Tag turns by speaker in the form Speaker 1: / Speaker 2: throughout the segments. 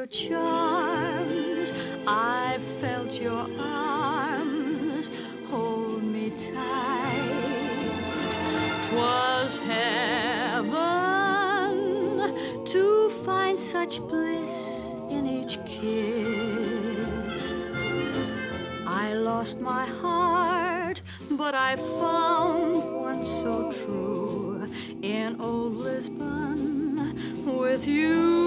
Speaker 1: charms. I felt your arms hold me tight. 'Twas heaven to find such bliss in each kiss. I lost my heart, but I found one so true in old Lisbon with you.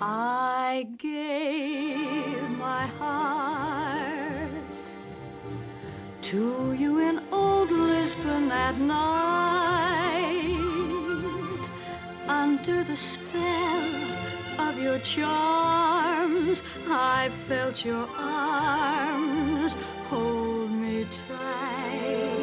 Speaker 1: I gave my heart to you in old Lisbon that night. Under the spell of your charms, I felt your arms hold me tight.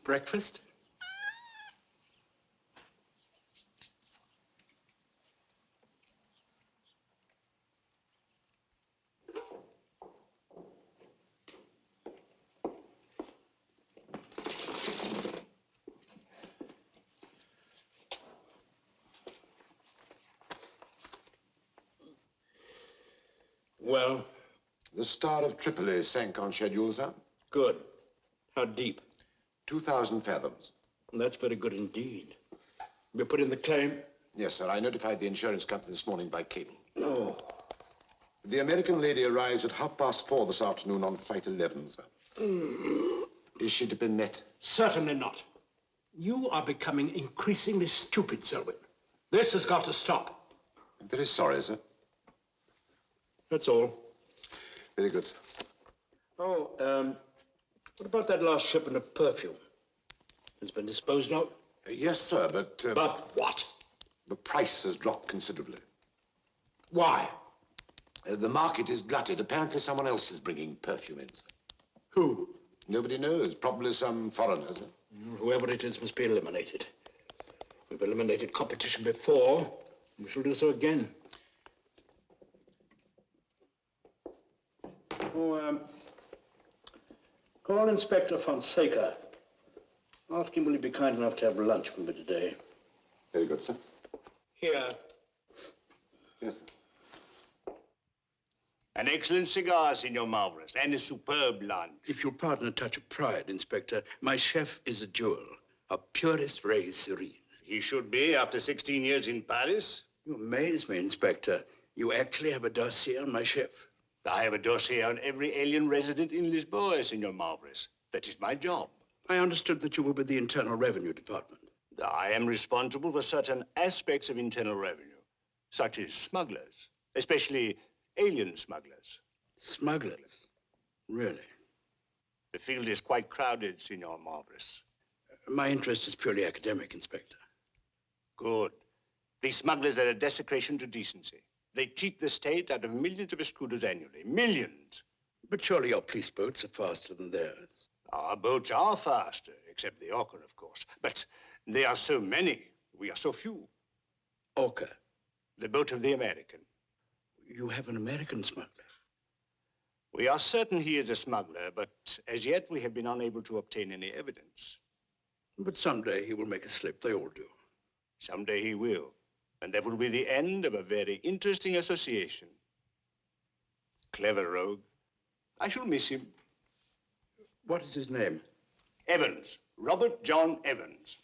Speaker 2: Breakfast? Well?
Speaker 3: The Star of Tripoli sank on schedule, sir.
Speaker 2: Good. How deep?
Speaker 3: 2,000 fathoms.
Speaker 2: Well, that's very good indeed. You put in the claim?
Speaker 3: Yes, sir. I notified the insurance company this morning by cable.
Speaker 2: Oh.
Speaker 3: The American lady arrives at 4:30 this afternoon on flight 11, sir. Is she to be met?
Speaker 2: Certainly not. You are becoming increasingly stupid, Selwyn. This has got to stop.
Speaker 3: I'm very sorry, sir.
Speaker 2: That's all.
Speaker 3: Very good, sir.
Speaker 2: Oh, what about that last shipment of perfume? It's been disposed of?
Speaker 3: Yes, sir, but...
Speaker 2: But what?
Speaker 3: The price has dropped considerably.
Speaker 2: Why?
Speaker 3: The market is glutted. Apparently someone else is bringing perfume in, sir.
Speaker 2: Who?
Speaker 3: Nobody knows. Probably some foreigner, sir.
Speaker 2: Whoever it is must be eliminated. We've eliminated competition before. We shall do so again. Oh, call Inspector Fonseca. Ask him will he be kind enough to have lunch with me today.
Speaker 3: Very good, sir.
Speaker 2: Here.
Speaker 3: Yes, sir.
Speaker 4: An excellent cigar, Senor Mavros, and a superb lunch.
Speaker 5: If you'll pardon a touch of pride, Inspector, my chef is a jewel, a purest ray serene.
Speaker 4: He should be, after 16 years in Paris.
Speaker 5: You amaze me, Inspector. You actually have a dossier on my chef?
Speaker 4: I have a dossier on every alien resident in Lisboa, Senor Mavros. That is my job.
Speaker 5: I understood that you were with the Internal Revenue Department.
Speaker 4: I am responsible for certain aspects of internal revenue. such as smugglers, especially alien smugglers.
Speaker 5: Smugglers? Really?
Speaker 4: The field is quite crowded, Senor Mavros.
Speaker 5: My interest is purely academic, Inspector.
Speaker 4: Good. These smugglers are a desecration to decency. They cheat the state out of millions of escudos annually. Millions.
Speaker 5: But surely your police boats are faster than theirs.
Speaker 4: Our boats are faster, except the Orca, of course. But they are so many. We are so few.
Speaker 5: Orca?
Speaker 4: The boat of the American.
Speaker 5: You have an American smuggler?
Speaker 4: We are certain he is a smuggler, but as yet we have been unable to obtain any evidence.
Speaker 5: But someday he will make a slip. They all do.
Speaker 4: Someday he will. And that will be the end of a very interesting association. Clever rogue. I shall miss him.
Speaker 5: What is his name?
Speaker 4: Evans. Robert John Evans.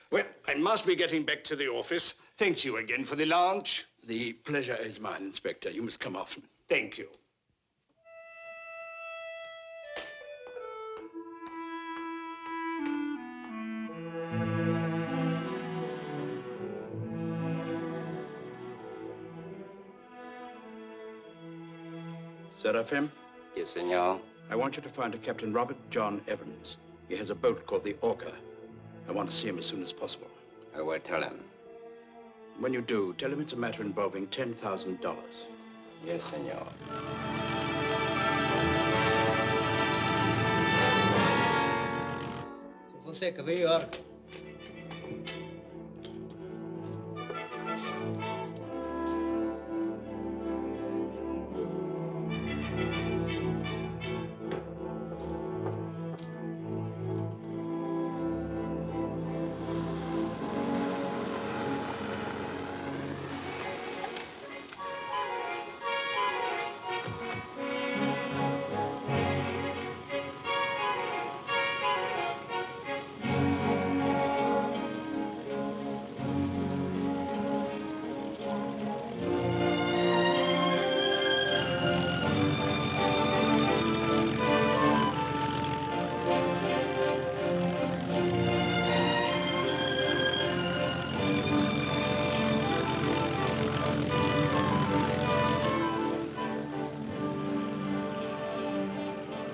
Speaker 4: Well, I must be getting back to the office. Thank you again for the lunch.
Speaker 5: The pleasure is mine, Inspector. You must come often.
Speaker 4: Thank you.
Speaker 5: Serafim?
Speaker 6: Yes, senor.
Speaker 5: I want you to find a Captain Robert John Evans. He has a boat called the Orca. I want to see him as soon as possible.
Speaker 6: I will tell him.
Speaker 5: When you do, tell him it's a matter involving $10,000.
Speaker 6: Yes, senor.
Speaker 7: Fonseca, where you are?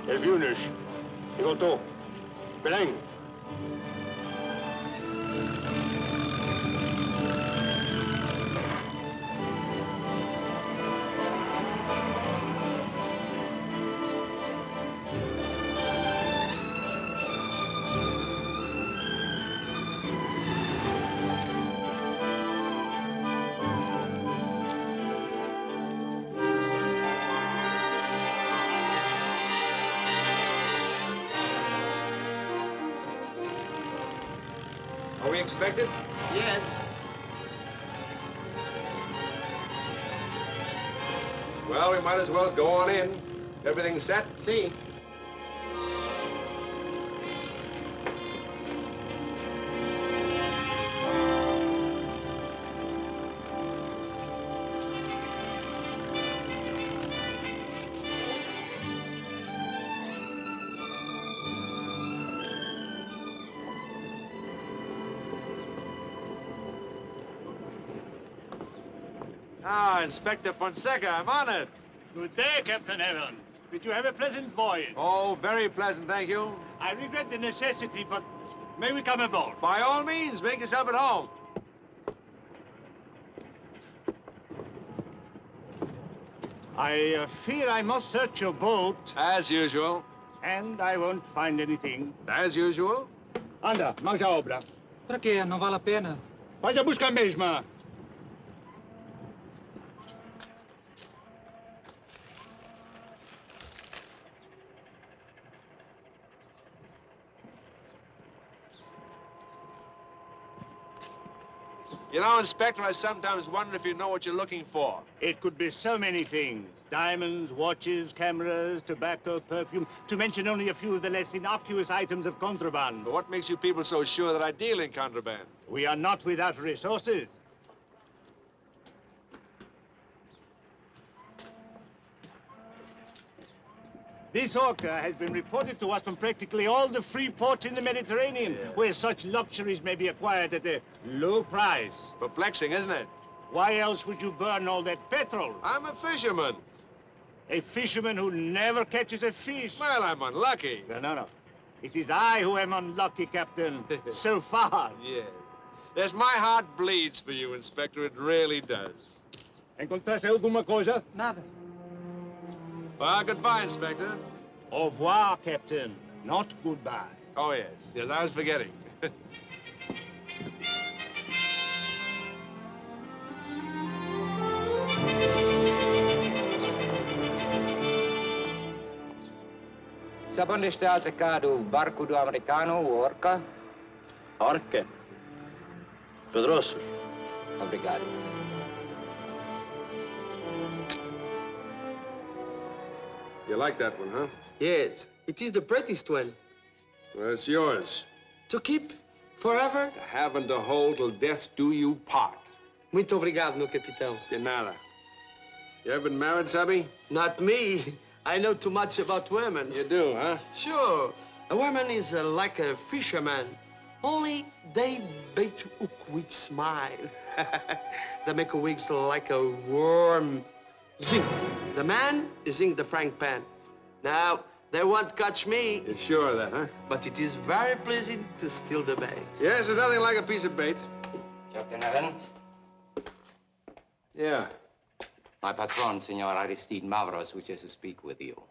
Speaker 2: Elviunes, Igoto, Beleng. Are we expected?
Speaker 7: Yes.
Speaker 2: Well, we might as well go on in. Everything's set?
Speaker 7: See.
Speaker 2: Ah, Inspector Fonseca, I'm honored.
Speaker 4: Good day, Captain Evans. Did you have a pleasant voyage?
Speaker 2: Oh, very pleasant, thank you.
Speaker 4: I regret the necessity, but may we come aboard?
Speaker 2: By all means, make yourself at home.
Speaker 4: I fear I must search your boat,
Speaker 2: As usual.
Speaker 4: and I won't find anything.
Speaker 2: As usual.
Speaker 4: Anda, mãos à obra.
Speaker 7: Para quê? Não vale a pena.
Speaker 4: Faz a busca mesma.
Speaker 2: You know, Inspector, I sometimes wonder if you know what you're looking for.
Speaker 4: It could be so many things. Diamonds, watches, cameras, tobacco, perfume, to mention only a few of the less innocuous items of contraband.
Speaker 2: But what makes you people so sure that I deal in contraband?
Speaker 4: We are not without resources. This orca has been reported to us from practically all the free ports in the Mediterranean, where such luxuries may be acquired at a low price.
Speaker 2: Perplexing, isn't it?
Speaker 4: Why else would you burn all that petrol?
Speaker 8: I'm a fisherman.
Speaker 4: A fisherman who never catches a fish.
Speaker 8: Well, I'm unlucky.
Speaker 4: No. It is I who am unlucky, Captain. So far.
Speaker 8: Yes. Yes, my heart bleeds for you, Inspector. It really does.
Speaker 4: Encontraste alguma coisa?
Speaker 7: Nada.
Speaker 8: Well, goodbye, Inspector.
Speaker 4: Au revoir, Captain. Not goodbye.
Speaker 8: Oh, yes. Yes, I was forgetting.
Speaker 6: Sabe onde está atracado o barco do americano, o Orca?
Speaker 2: Orca. Pedroso.
Speaker 6: Obrigado.
Speaker 8: You like that one, huh?
Speaker 9: Yes, it is the prettiest one.
Speaker 8: Well, it's yours.
Speaker 9: To keep forever?
Speaker 8: To have and to hold till death do you part.
Speaker 9: Muito obrigado, meu capitão.
Speaker 8: De nada. You ever been married, Tubby?
Speaker 9: Not me. I know too much about women.
Speaker 8: You do, huh?
Speaker 9: Sure. A woman is like a fisherman. Only they bait hook with smile. They make a whistle like a worm. Zing. The man is in the frying pan. Now, they won't catch me.
Speaker 8: You're sure of that, huh?
Speaker 9: But it is very pleasant to steal the bait.
Speaker 8: Yes, there's nothing like a piece of bait.
Speaker 6: Captain Evans?
Speaker 8: Yeah.
Speaker 6: My patron, Senor Aristides Mavros, wishes to speak with you.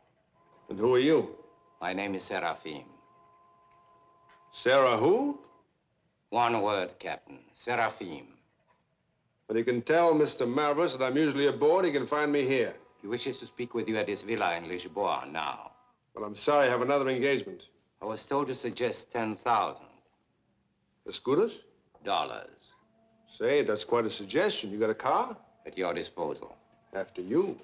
Speaker 8: And who are you?
Speaker 6: My name is Serafim.
Speaker 8: Sarah who?
Speaker 6: One word, Captain. Serafim.
Speaker 8: But he can tell Mr. Mavros that I'm usually aboard. He can find me here.
Speaker 6: He wishes to speak with you at his villa in Lisbon now.
Speaker 8: Well, I'm sorry. I have another engagement.
Speaker 6: I was told to suggest 10,000
Speaker 8: Escudos?
Speaker 6: dollars
Speaker 8: Say, that's quite a suggestion. You got a car?
Speaker 6: at your disposal.
Speaker 8: After you.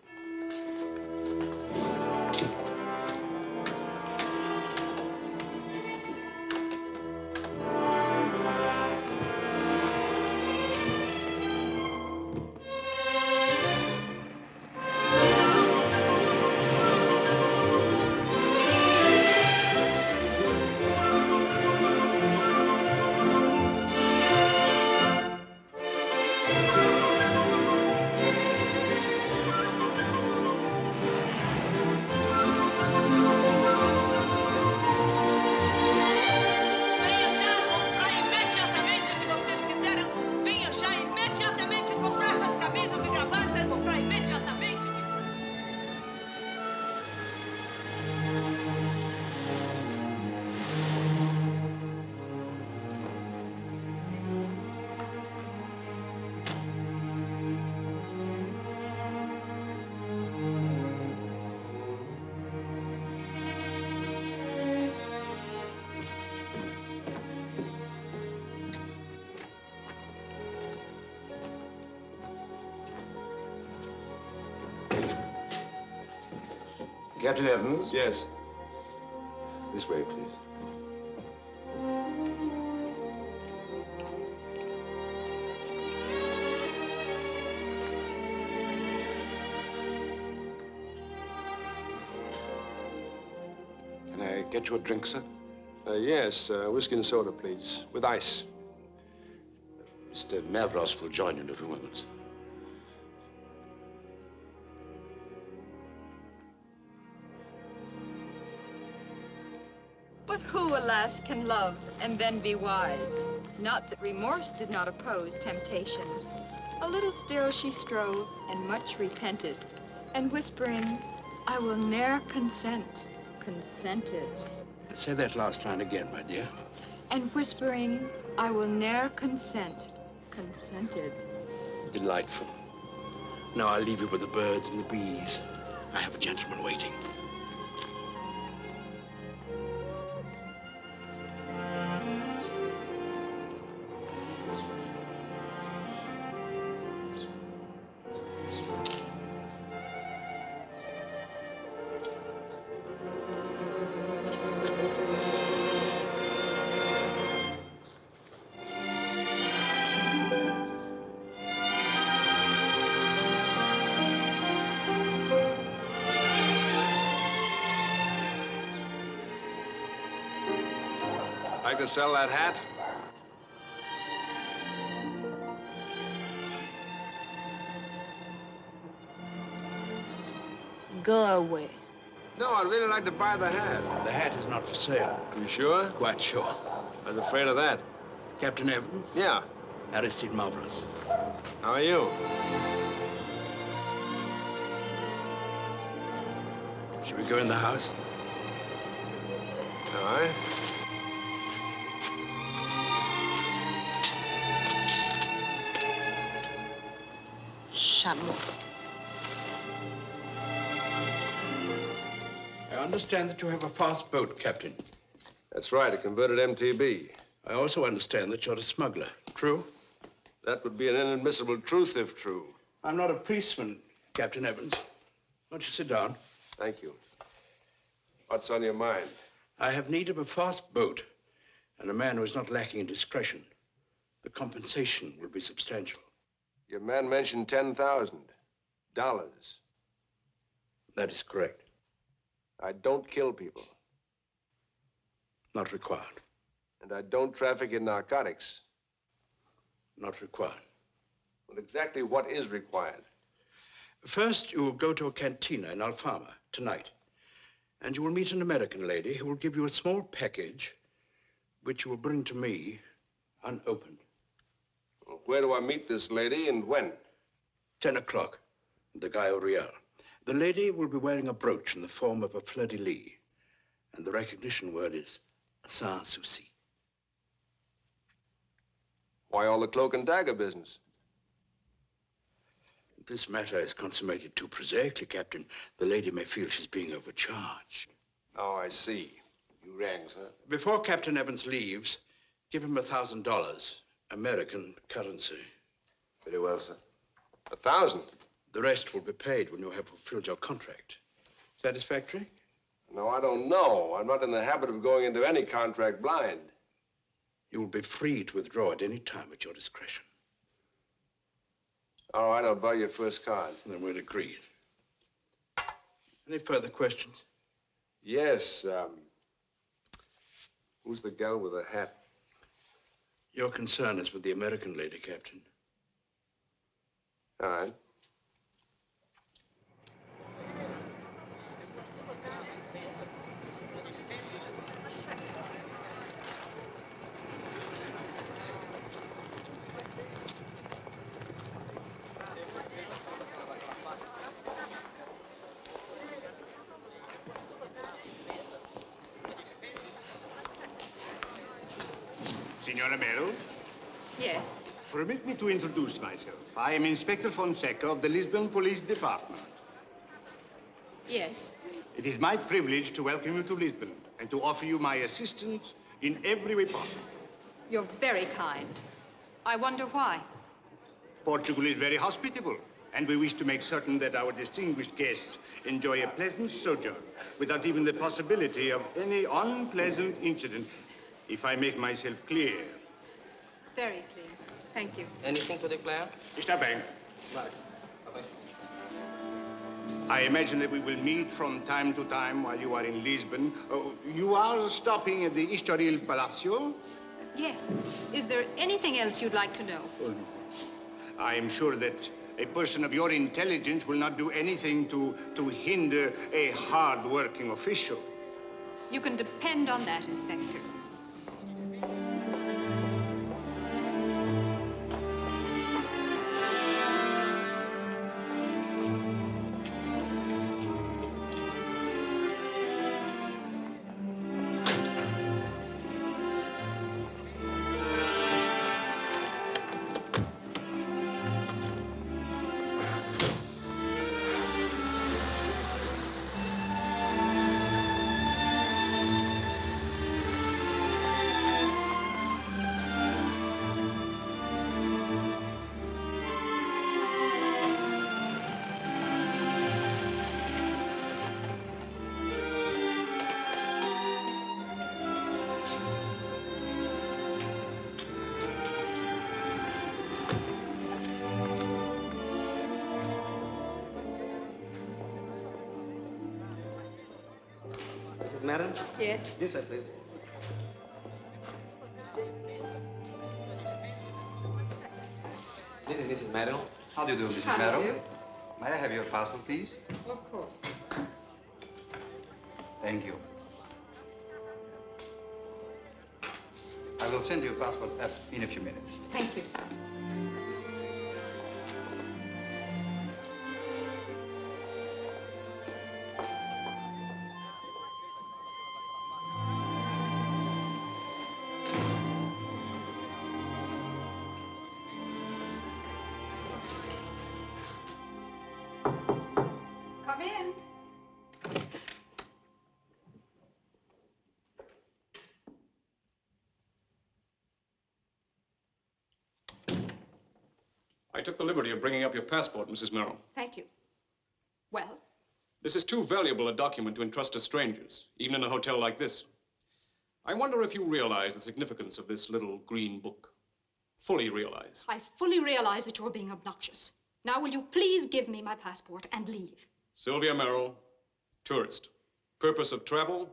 Speaker 3: Captain Evans?
Speaker 8: Yes.
Speaker 3: This way, please. Can I get you a drink, sir?
Speaker 8: Yes, whiskey and soda, please, with ice.
Speaker 3: Mr. Mavros will join you in a few moments.
Speaker 10: But who, alas, can love and then be wise? Not that remorse did not oppose temptation. A little still she strove, and much repented, and whispering, I will ne'er consent, consented.
Speaker 2: Say that last line again, my dear.
Speaker 10: And whispering, I will ne'er consent, consented.
Speaker 2: Delightful. Now I'll leave you with the birds and the bees. I have a gentleman waiting.
Speaker 8: Like to sell that hat?
Speaker 11: Go away.
Speaker 8: No, I'd really like to buy the hat.
Speaker 5: The hat is not for sale.
Speaker 8: You sure?
Speaker 5: Quite sure.
Speaker 8: I was afraid of that.
Speaker 5: Captain Evans?
Speaker 8: Yeah.
Speaker 5: Aristides Mavros.
Speaker 8: How are you?
Speaker 5: Shall we go in the house?
Speaker 8: All right.
Speaker 11: Chapman.
Speaker 5: I understand that you have a fast boat, Captain.
Speaker 8: That's right, a converted MTB.
Speaker 5: I also understand that you're a smuggler. True?
Speaker 8: That would be an inadmissible truth if true.
Speaker 5: I'm not a policeman, Captain Evans. Won't you sit down?
Speaker 8: Thank you. What's on your mind?
Speaker 5: I have need of a fast boat and a man who is not lacking in discretion. The compensation will be substantial.
Speaker 8: Your man mentioned $10,000.
Speaker 5: That is correct.
Speaker 8: I don't kill people.
Speaker 5: Not required.
Speaker 8: And I don't traffic in narcotics.
Speaker 5: Not required.
Speaker 8: Well, exactly what is required?
Speaker 5: First, you will go to a cantina in Alfama tonight. And you will meet an American lady who will give you a small package which you will bring to me unopened.
Speaker 8: Well, where do I meet this lady and when?
Speaker 5: 10 o'clock, the Gaio Real. The lady will be wearing a brooch in the form of a fleur-de-lis. And the recognition word is sans souci.
Speaker 8: Why all the cloak and dagger business?
Speaker 5: This matter is consummated too prosaically, Captain. The lady may feel she's being overcharged.
Speaker 8: Oh, I see. You rang, sir.
Speaker 5: Before Captain Evans leaves, give him $1,000, American currency.
Speaker 8: Very well, sir. 1,000?
Speaker 5: The rest will be paid when you have fulfilled your contract. Satisfactory?
Speaker 8: No, I don't know. I'm not in the habit of going into any contract blind.
Speaker 5: You will be free to withdraw at any time at your discretion.
Speaker 8: All right, I'll buy your first card.
Speaker 5: Then we're agreed. Any further questions?
Speaker 8: Yes, who's the gal with the hat?
Speaker 5: Your concern is with the American lady, Captain.
Speaker 8: All right.
Speaker 4: Signora Merrill?
Speaker 10: Yes.
Speaker 4: Permit me to introduce myself. I am Inspector Fonseca of the Lisbon Police Department.
Speaker 10: Yes.
Speaker 4: It is my privilege to welcome you to Lisbon and to offer you my assistance in every way possible.
Speaker 10: You're very kind. I wonder why.
Speaker 4: Portugal is very hospitable, and we wish to make certain that our distinguished guests enjoy a pleasant sojourn without even the possibility of any unpleasant incident, if I make myself clear.
Speaker 10: Very clear. Thank you.
Speaker 12: Anything to declare?
Speaker 4: Está bem.
Speaker 12: Right. Bye-bye.
Speaker 4: I imagine that we will meet from time to time while you are in Lisbon. You are stopping at the Estoril Palacio?
Speaker 10: Yes. Is there anything else you'd like to know?
Speaker 4: I am sure that a person of your intelligence will not do anything to hinder a hard-working official.
Speaker 10: You can depend on that, Inspector.
Speaker 12: Mrs. Madden?
Speaker 10: Yes.
Speaker 12: This way, please. This is Mrs. Madden. How do you do, Mrs.
Speaker 10: How do you
Speaker 12: Madden?
Speaker 10: do?
Speaker 12: May I have your passport, please?
Speaker 10: Of course.
Speaker 13: Thank you. I will send you a passport in a few minutes.
Speaker 10: Thank you. Come in.
Speaker 14: I took the liberty of bringing up your passport, Mrs. Merrill.
Speaker 10: Thank you. Well?
Speaker 14: This is too valuable a document to entrust to strangers, even in a hotel like this. I wonder if you realize the significance of this little green book. Fully realize.
Speaker 15: I fully realize that you're being obnoxious. Now, will you please give me my passport and leave?
Speaker 14: Sylvia Merrill, tourist. Purpose of travel,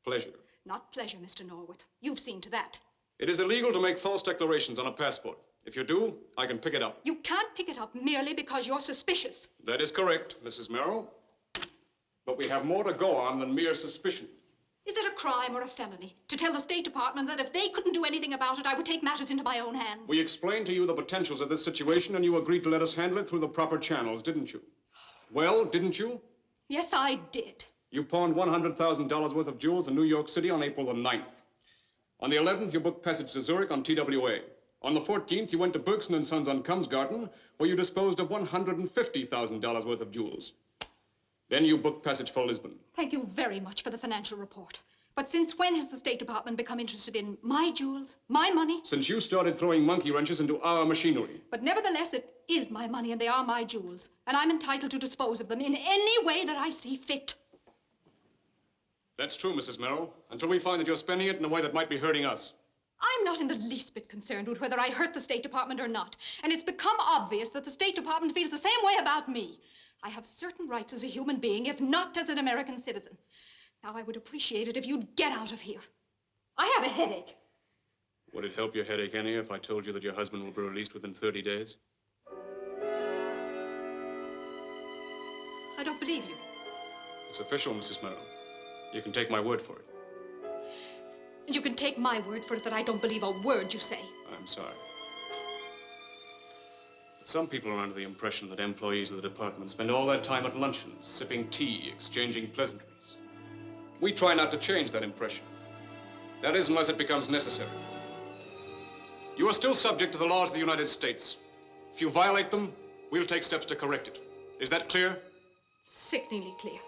Speaker 14: pleasure.
Speaker 15: Not pleasure, Mr. Norwood. You've seen to that.
Speaker 14: It is illegal to make false declarations on a passport. If you do, I can pick it up.
Speaker 15: You can't pick it up merely because you're suspicious.
Speaker 14: That is correct, Mrs. Merrill. But we have more to go on than mere suspicion.
Speaker 15: Is it a crime or a felony to tell the State Department that if they couldn't do anything about it, I would take matters into my own hands?
Speaker 14: We explained to you the potentials of this situation, and you agreed to let us handle it through the proper channels, didn't you? Well, didn't you?
Speaker 15: Yes, I did.
Speaker 14: You pawned $100,000 worth of jewels in New York City on April the 9th. On the 11th, you booked passage to Zurich on TWA. On the 14th, you went to Bergson & Sons on Kumsgarten, where you disposed of $150,000 worth of jewels. Then you booked passage for Lisbon.
Speaker 15: Thank you very much for the financial report. But since when has the State Department become interested in my jewels, my money?
Speaker 14: Since you started throwing monkey wrenches into our machinery.
Speaker 15: But nevertheless, it is my money and they are my jewels. And I'm entitled to dispose of them in any way that I see fit.
Speaker 14: That's true, Mrs. Merrill, until we find that you're spending it in a way that might be hurting us.
Speaker 15: I'm not in the least bit concerned with whether I hurt the State Department or not. And it's become obvious that the State Department feels the same way about me. I have certain rights as a human being, if not as an American citizen. Now, I would appreciate it if you'd get out of here. I have a headache.
Speaker 14: Would it help your headache any if I told you that your husband will be released within 30 days?
Speaker 15: I don't believe you.
Speaker 14: It's official, Mrs. Merrill. You can take my word for it.
Speaker 15: And you can take my word for it that I don't believe a word you say.
Speaker 14: I'm sorry. But some people are under the impression that employees of the department spend all their time at luncheons, sipping tea, exchanging pleasantries. We try not to change that impression. That is, unless it becomes necessary. You are still subject to the laws of the United States. If you violate them, we'll take steps to correct it. Is that clear?
Speaker 15: Sickeningly clear.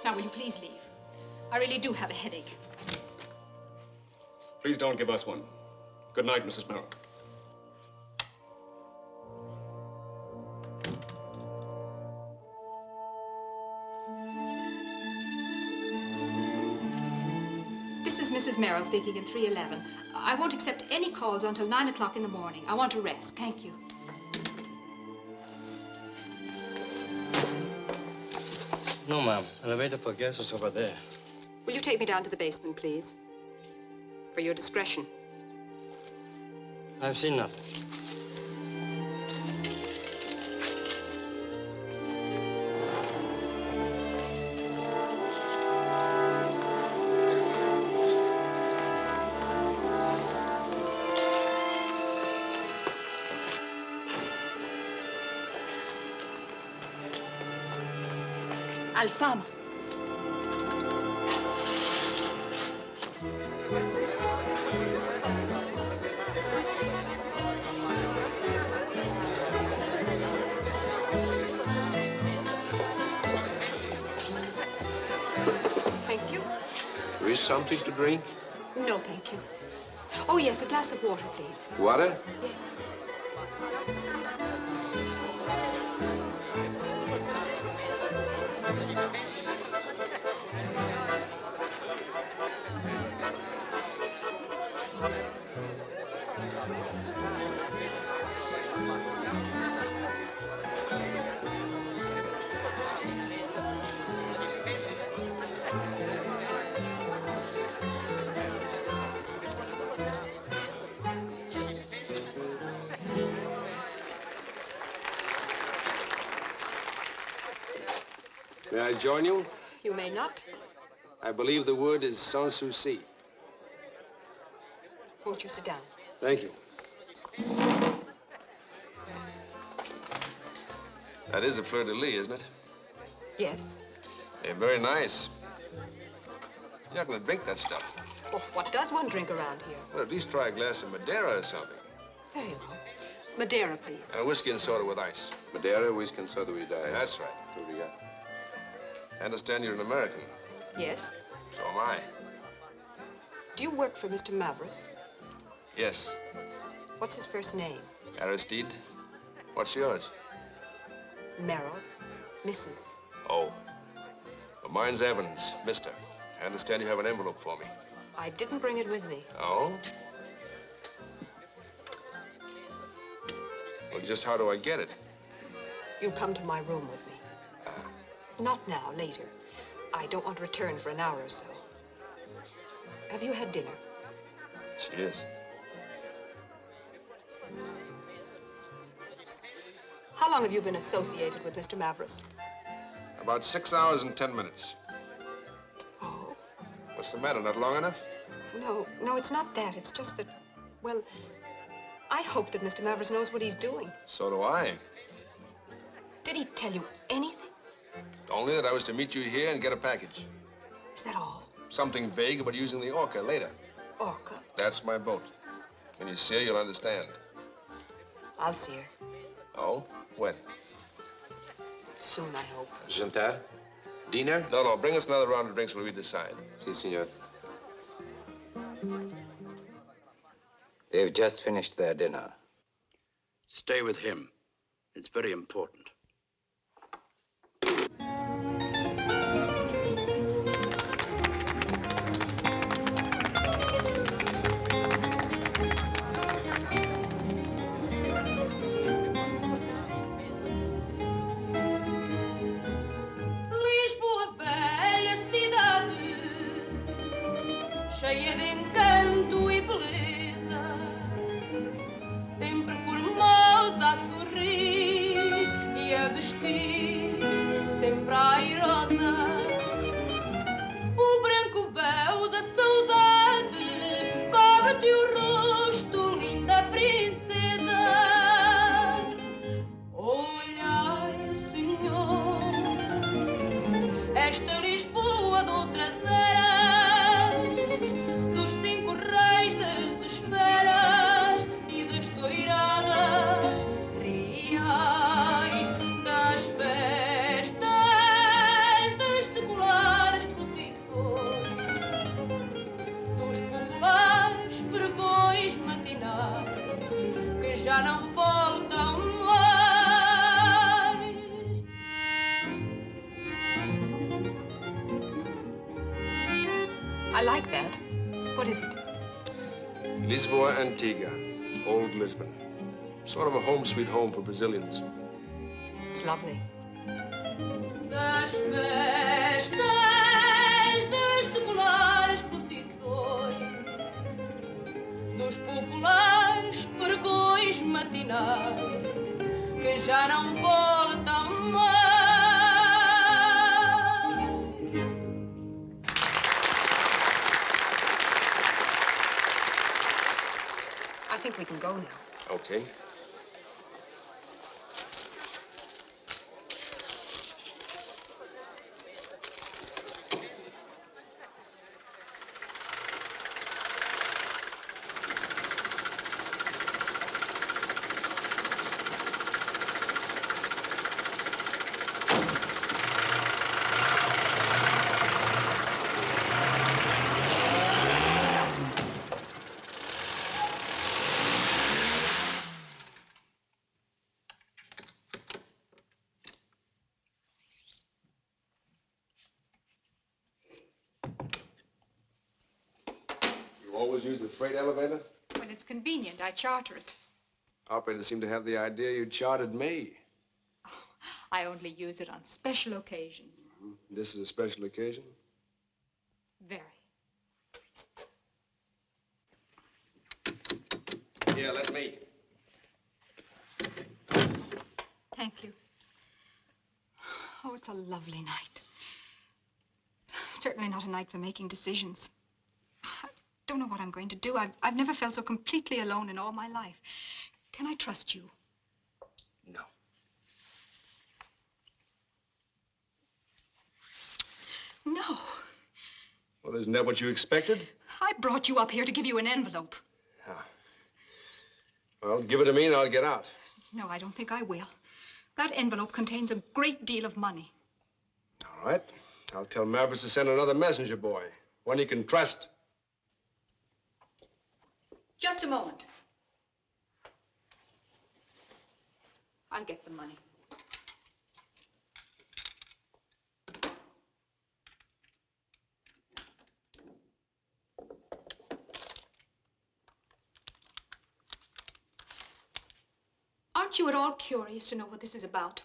Speaker 15: Now, will you please leave? I really do have a headache.
Speaker 14: Please don't give us one. Good night, Mrs. Merrill.
Speaker 15: This is Mrs. Merrill speaking in 311. I won't accept any calls until 9 o'clock in the morning. I want to rest. Thank you.
Speaker 16: No, ma'am. Elevator for guests is over there.
Speaker 10: Will you take me down to the basement, please? For your discretion.
Speaker 16: I've seen nothing.
Speaker 15: Alfama.
Speaker 10: Thank you.
Speaker 3: There is something to drink?
Speaker 15: No, thank you. Oh, yes, a glass of water, please.
Speaker 3: Water?
Speaker 15: Yes.
Speaker 3: May
Speaker 8: I join you?
Speaker 15: You may not.
Speaker 8: I believe the word is sans souci.
Speaker 15: Won't you sit down?
Speaker 8: Thank you. That is a fleur-de-lis, isn't it?
Speaker 15: Yes.
Speaker 8: They're very nice. You're not going to drink that stuff.
Speaker 15: Oh, what does one drink around here?
Speaker 8: Well, at least try a glass of Madeira or something.
Speaker 15: Very well. Madeira, please.
Speaker 8: And a whiskey and soda with ice.
Speaker 3: Madeira, whiskey and soda with ice.
Speaker 8: That's right. I understand you're an American.
Speaker 15: Yes.
Speaker 8: So am I.
Speaker 15: Do you work for Mr. Mavros?
Speaker 8: Yes.
Speaker 15: What's his first name?
Speaker 8: Aristide. What's yours?
Speaker 15: Merrill. Mrs.
Speaker 8: Oh. Well, mine's Evans, Mister. I understand you have an envelope for me.
Speaker 15: I didn't bring it with me.
Speaker 8: Oh? Well, just how do I get it?
Speaker 15: You'll come to my room with me. Not now, later. I don't want to return for an hour or so. Have you had dinner?
Speaker 8: She is.
Speaker 15: How long have you been associated with Mr. Mavros?
Speaker 8: About 6 hours and 10 minutes.
Speaker 15: Oh?
Speaker 8: What's the matter, not long enough?
Speaker 15: No, it's not that. It's just that, well, I hope that Mr. Mavros knows what he's doing.
Speaker 8: So do I.
Speaker 15: Did he tell you anything?
Speaker 8: Only that I was to meet you here and get a package.
Speaker 15: Is that all?
Speaker 8: Something vague about using the Orca later.
Speaker 15: Orca?
Speaker 8: That's my boat. When you see her, you'll understand.
Speaker 15: I'll see her.
Speaker 8: Oh? When?
Speaker 15: Soon, I hope.
Speaker 3: Jantar? Dinner?
Speaker 8: No. Bring us another round of drinks when we decide.
Speaker 3: Si, senor.
Speaker 6: They've just finished their dinner.
Speaker 5: Stay with him. It's very important.
Speaker 1: Lisboa, velha cidade, cheia de encanto e beleza, sempre formosa a sorrir e a vestir, sempre airosa. O branco véu da saudade cobre-te o rosto, linda princesa. Olhai, senhor, esta Lisboa de outras eras, dos 5 reis das esperas e das toiradas reais, das festas, das seculares procissões, dos populares pregões matinais que já não voltam mais.
Speaker 15: I like that. What is it?
Speaker 8: Lisbon Antigua. Old Lisbon. Sort of a home sweet home for Brazilians.
Speaker 15: It's lovely.
Speaker 1: Das festas, das seculares procissões, dos populares pregões matinais que já não voltam mais.
Speaker 15: I think we can go now.
Speaker 8: Okay. You always use the freight elevator?
Speaker 15: When it's convenient, I charter it.
Speaker 8: Operators seem to have the idea you chartered me.
Speaker 15: I only use it on special occasions.
Speaker 8: This is a special occasion?
Speaker 15: Very.
Speaker 8: Here, let me.
Speaker 15: Thank you. Oh, it's a lovely night. certainly not a night for making decisions. I don't know what I'm going to do. I've never felt so completely alone in all my life. Can I trust you?
Speaker 8: No.
Speaker 15: No.
Speaker 8: Well, isn't that what you expected?
Speaker 15: I brought you up here to give you an envelope.
Speaker 8: Ah. Well, give it to me and I'll get out.
Speaker 15: No, I don't think I will. That envelope contains a great deal of money.
Speaker 8: All right. I'll tell Mavros to send another messenger boy, one he can trust.
Speaker 15: Just a moment. I'll get the money. Aren't you at all curious to know what this is about?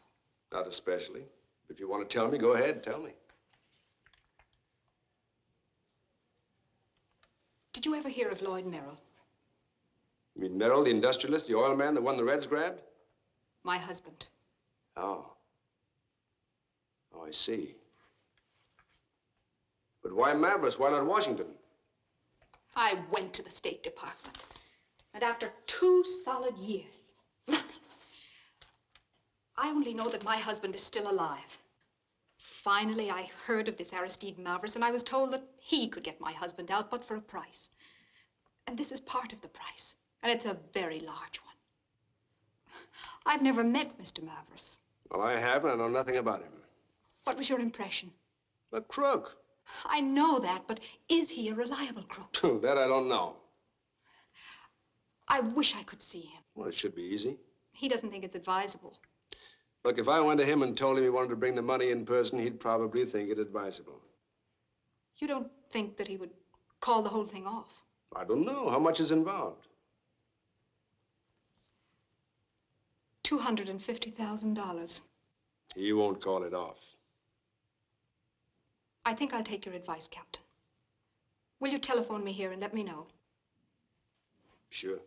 Speaker 8: Not especially. If you want to tell me, go ahead and tell me.
Speaker 15: Did you ever hear of Lloyd Merrill?
Speaker 8: You mean Merrill, the industrialist, the oil man, the one the Reds grabbed?
Speaker 15: My husband.
Speaker 8: Oh. Oh, I see. But why Mavros? Why not Washington?
Speaker 15: I went to the State Department. And after 2 solid years, nothing. I only know that my husband is still alive. Finally, I heard of this Aristides Mavros, and I was told that he could get my husband out, but for a price. And this is part of the price, and it's a very large one. I've never met Mr. Mavros.
Speaker 8: Well, I haven't. I know nothing about him.
Speaker 15: What was your impression?
Speaker 8: A crook.
Speaker 15: I know that, but is he a reliable crook?
Speaker 8: That I don't know.
Speaker 15: I wish I could see him.
Speaker 8: Well, it should be easy.
Speaker 15: He doesn't think it's advisable.
Speaker 8: Look, if I went to him and told him he wanted to bring the money in person, he'd probably think it advisable.
Speaker 15: You don't think that he would call the whole thing off?
Speaker 8: I don't know. How much is involved?
Speaker 15: $250,000.
Speaker 8: He won't call it off.
Speaker 15: I think I'll take your advice, Captain. Will you telephone me here and let me know?
Speaker 8: Sure.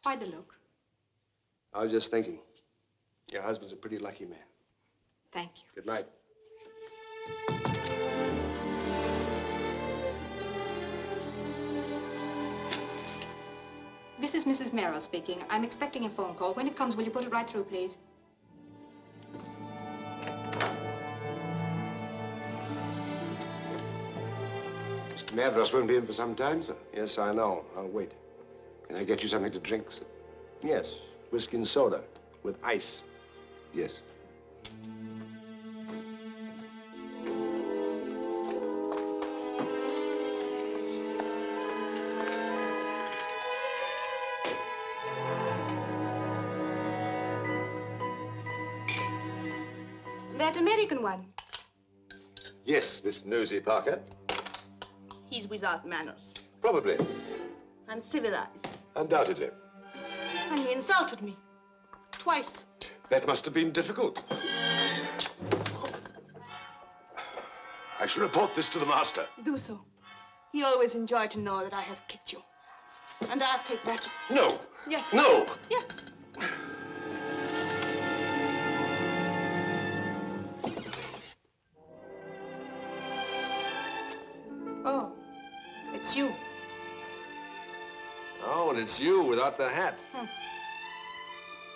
Speaker 15: Why the look?
Speaker 8: I was just thinking. Your husband's a pretty lucky man.
Speaker 15: Thank you.
Speaker 8: Good night.
Speaker 15: This is Mrs. Merrill speaking. I'm expecting a phone call. When it comes, will you put it right through, please?
Speaker 3: Mr. Mavros won't be in for some time, sir.
Speaker 8: Yes, I know. I'll wait.
Speaker 3: Can I get you something to drink, sir?
Speaker 8: Yes. Whiskey and soda with ice.
Speaker 3: Yes.
Speaker 11: That American one.
Speaker 3: Yes, Miss Nosy Parker.
Speaker 11: He's without manners.
Speaker 3: Probably.
Speaker 11: Uncivilized.
Speaker 3: Undoubtedly.
Speaker 11: And he insulted me. Twice.
Speaker 3: That must have been difficult. I shall report this to the master.
Speaker 11: Do so. He always enjoyed to know that I have kicked you. And I'll take that.
Speaker 3: No.
Speaker 11: Yes.
Speaker 3: No.
Speaker 11: Yes. Oh, it's you.
Speaker 8: Oh, and it's you without the hat.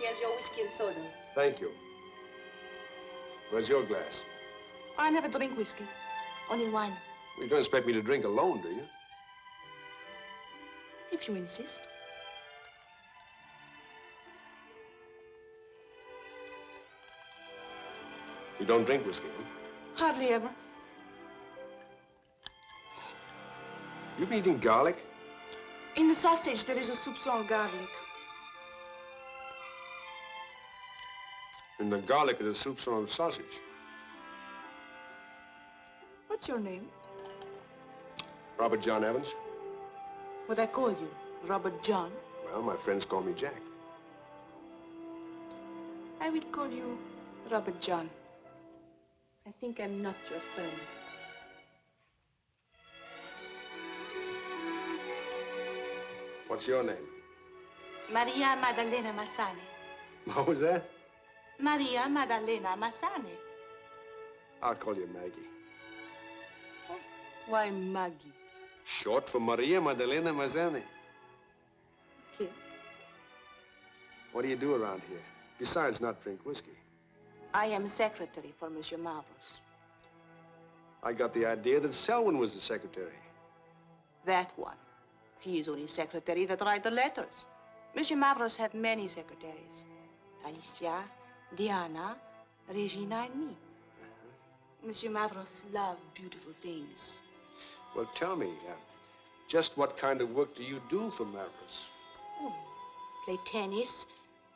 Speaker 11: Here's your whiskey and soda.
Speaker 8: Thank you. Where's your glass?
Speaker 11: I never drink whiskey. Only wine.
Speaker 8: You don't expect me to drink alone, do you?
Speaker 11: If you insist.
Speaker 8: You don't drink whiskey, huh?
Speaker 11: Hardly ever.
Speaker 8: You been eating garlic?
Speaker 11: In the sausage, there is a soupçon garlic.
Speaker 8: In the garlic is a soupçon of sausage.
Speaker 11: What's your name?
Speaker 8: Robert John Evans?
Speaker 11: What I call you? Robert John?
Speaker 8: Well, my friends call me Jack.
Speaker 11: I will call you Robert John. I think I'm not your friend.
Speaker 8: What's your name?
Speaker 11: Maria Maddalena Massani.
Speaker 8: What was that?
Speaker 11: Maria Maddalena Mazzane.
Speaker 8: I'll call you Maggie.
Speaker 11: Why Maggie?
Speaker 8: Short for Maria Maddalena Mazzane.
Speaker 11: Okay.
Speaker 8: What do you do around here? Besides not drink whiskey.
Speaker 11: I am secretary for Monsieur Mavros.
Speaker 8: I got the idea that Selwyn was the secretary.
Speaker 11: That one. He is only secretary that write the letters. Monsieur Mavros have many secretaries. Alicia, Diana, Regina, and me. Monsieur Mavros love beautiful things.
Speaker 8: Well, tell me, just what kind of work do you do for Mavros?
Speaker 11: Oh, play tennis,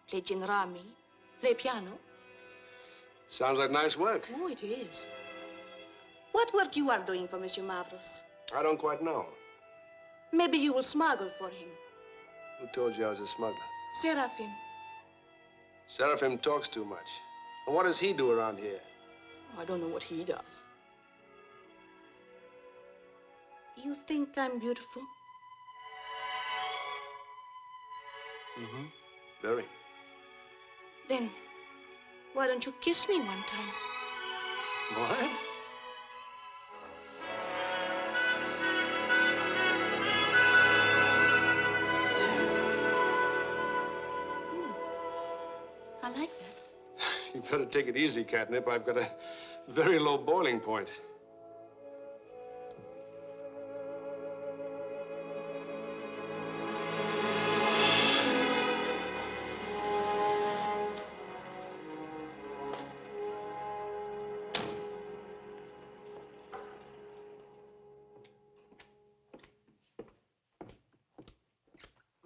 Speaker 11: play ginrami, play piano.
Speaker 8: Sounds like nice work.
Speaker 11: Oh, it is. What work you are doing for Monsieur Mavros?
Speaker 8: I don't quite know.
Speaker 11: Maybe you will smuggle for him.
Speaker 8: Who told you I was a smuggler?
Speaker 11: Serafim.
Speaker 8: Serafim talks too much. And what does he do around here?
Speaker 11: I don't know what he does. You think I'm beautiful?
Speaker 8: Mm-hmm. Very.
Speaker 11: Then, why don't you kiss me one time?
Speaker 8: What?
Speaker 11: I like that.
Speaker 8: You better take it easy, Catnip. I've got a very low boiling point.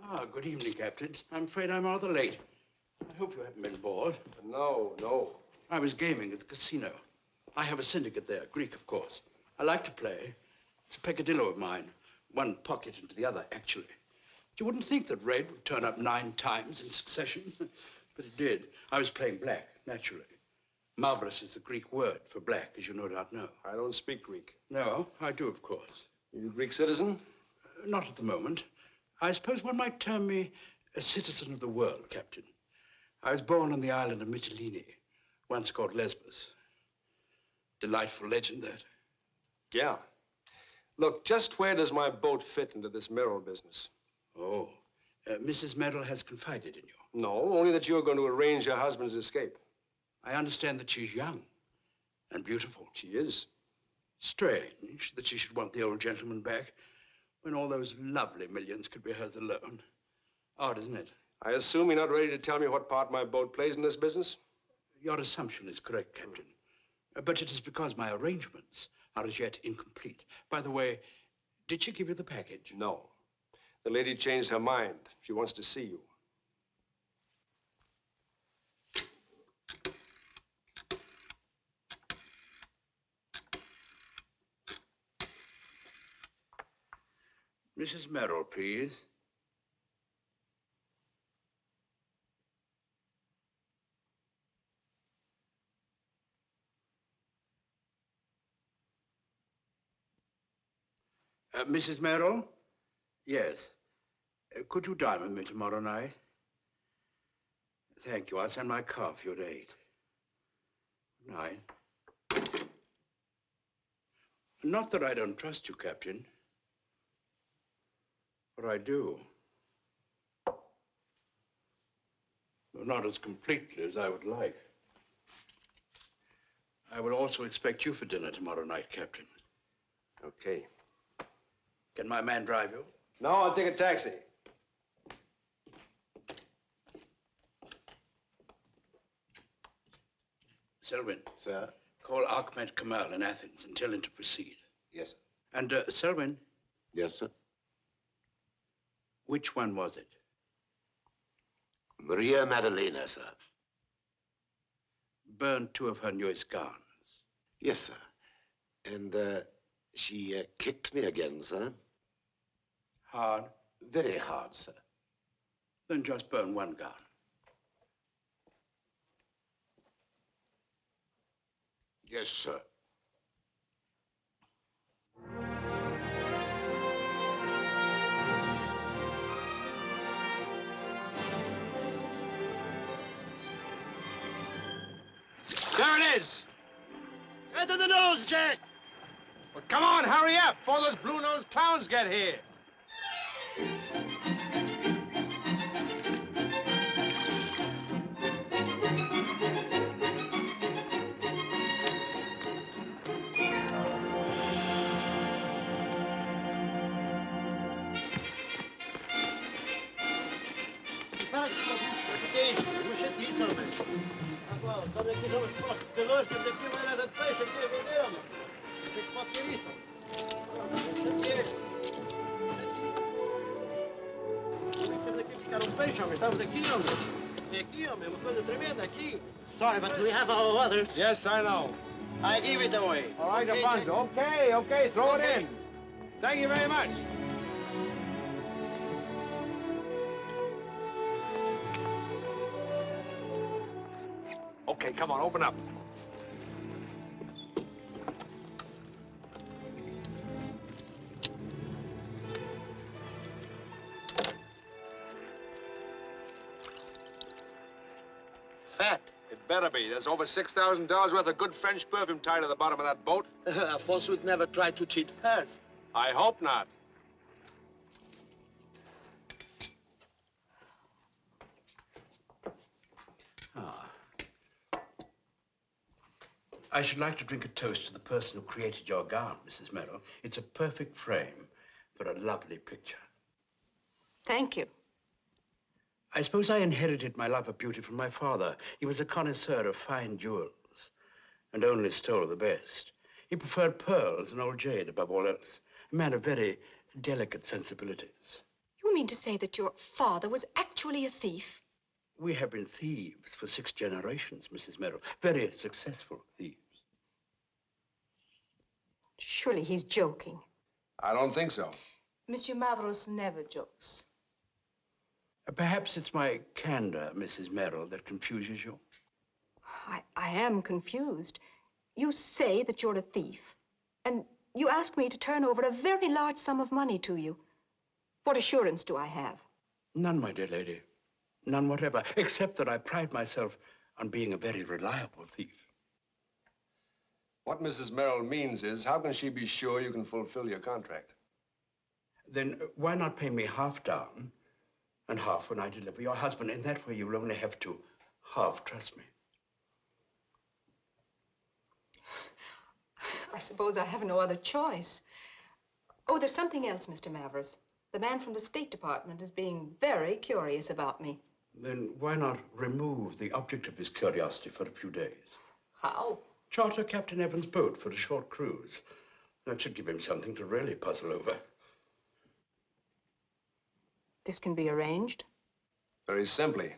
Speaker 5: Ah, good evening, Captain. I'm afraid I'm rather late. I hope you haven't been bored.
Speaker 8: No, no.
Speaker 5: I was gaming at the casino. I have a syndicate there, Greek, of course. I like to play. It's a peccadillo of mine. One pocket into the other, actually. You wouldn't think that red would turn up 9 times in succession, but it did. I was playing black, naturally. Mavros is the Greek word for black, as you no doubt know.
Speaker 8: I don't speak Greek.
Speaker 5: No, I do, of course.
Speaker 8: You a Greek citizen?
Speaker 5: Not at the moment. I suppose one might term me a citizen of the world, Captain. I was born on the island of Mytilene, once called Lesbos. Delightful legend, that.
Speaker 8: Yeah. Look, just where does my boat fit into this Merrill business?
Speaker 5: Oh, Mrs. Merrill has confided in you.
Speaker 8: No, only that you're going to arrange your husband's escape.
Speaker 5: I understand that she's young and beautiful.
Speaker 8: She is.
Speaker 5: Strange that she should want the old gentleman back when all those lovely millions could be hers alone. Odd, isn't it?
Speaker 8: I assume you're not ready to tell me what part my boat plays in this business?
Speaker 5: Your assumption is correct, Captain. But it is because my arrangements are as yet incomplete. By the way, did she give you the package?
Speaker 8: No. The lady changed her mind. She wants to see you.
Speaker 5: Mrs. Merrill, please. Mrs. Merrill? Yes. Could you dine with me tomorrow night? Thank you. I'll send my car for you at 8. Good night. Not that I don't trust you, Captain. But I do. Though not as completely as I would like. I will also expect you for dinner tomorrow night, Captain.
Speaker 8: Okay.
Speaker 5: Can my man drive you?
Speaker 8: No, I'll take a taxi.
Speaker 5: Selwyn.
Speaker 3: Sir?
Speaker 5: Call Ahmed Kamal in Athens and tell him to proceed.
Speaker 3: Yes, sir.
Speaker 5: And, Selwyn.
Speaker 3: Yes, sir.
Speaker 5: Which one was it?
Speaker 3: Maria Maddalena, sir.
Speaker 5: Burned 2 of her newest gowns.
Speaker 3: Yes, sir. And, she kicked me again, sir.
Speaker 5: Hard?
Speaker 3: Very hard, sir.
Speaker 5: Then just burn 1 gown.
Speaker 3: Yes, sir.
Speaker 8: it is!
Speaker 9: Into the nose, Jack!
Speaker 8: Well, come on, hurry up, before those blue-nosed clowns get here.
Speaker 9: Estamos aqui, homem. É aqui, homem. Uma coisa tremenda aqui. Sorry, but we have our others.
Speaker 8: Yes, I know.
Speaker 9: I give it away.
Speaker 8: All right,
Speaker 9: Okay,
Speaker 8: Alfonso. Okay, throw it in. Thank you very much. Okay, come on, open up.
Speaker 9: Fat.
Speaker 8: It better be. There's over $6,000 worth of good French perfume tied to the bottom of that boat.
Speaker 9: Alfonso would never try to cheat us.
Speaker 8: I hope not.
Speaker 5: I should like to drink a toast to the person who created your gown, Mrs. Merrill. It's a perfect frame for a lovely picture.
Speaker 10: Thank you.
Speaker 5: I suppose I inherited my love of beauty from my father. He was a connoisseur of fine jewels and only stole the best. He preferred pearls and old jade above all else. A man of very delicate sensibilities.
Speaker 15: You mean to say that your father was actually a thief?
Speaker 5: We have been thieves for 6 generations, Mrs. Merrill. Very successful thieves.
Speaker 15: Surely he's joking.
Speaker 8: I don't think so.
Speaker 11: Monsieur Mavros never jokes.
Speaker 5: Perhaps it's my candor, Mrs. Merrill, that confuses you.
Speaker 15: I am confused. You say that you're a thief, and you ask me to turn over a very large sum of money to you. What assurance do I have?
Speaker 5: None, my dear lady. None whatever, except that I pride myself on being a very reliable thief.
Speaker 8: What Mrs. Merrill means is, how can she be sure you can fulfill your contract?
Speaker 5: Then why not pay me half down and half when I deliver your husband? In that way, you'll only have to half trust me.
Speaker 15: I suppose I have no other choice. Oh, there's something else, Mr. Mavros. The man from the State Department is being very curious about me.
Speaker 5: Then why not remove the object of his curiosity for a few days?
Speaker 15: How?
Speaker 5: Charter Captain Evans' boat for a short cruise. That should give him something to really puzzle over.
Speaker 15: This can be arranged?
Speaker 8: Very simply.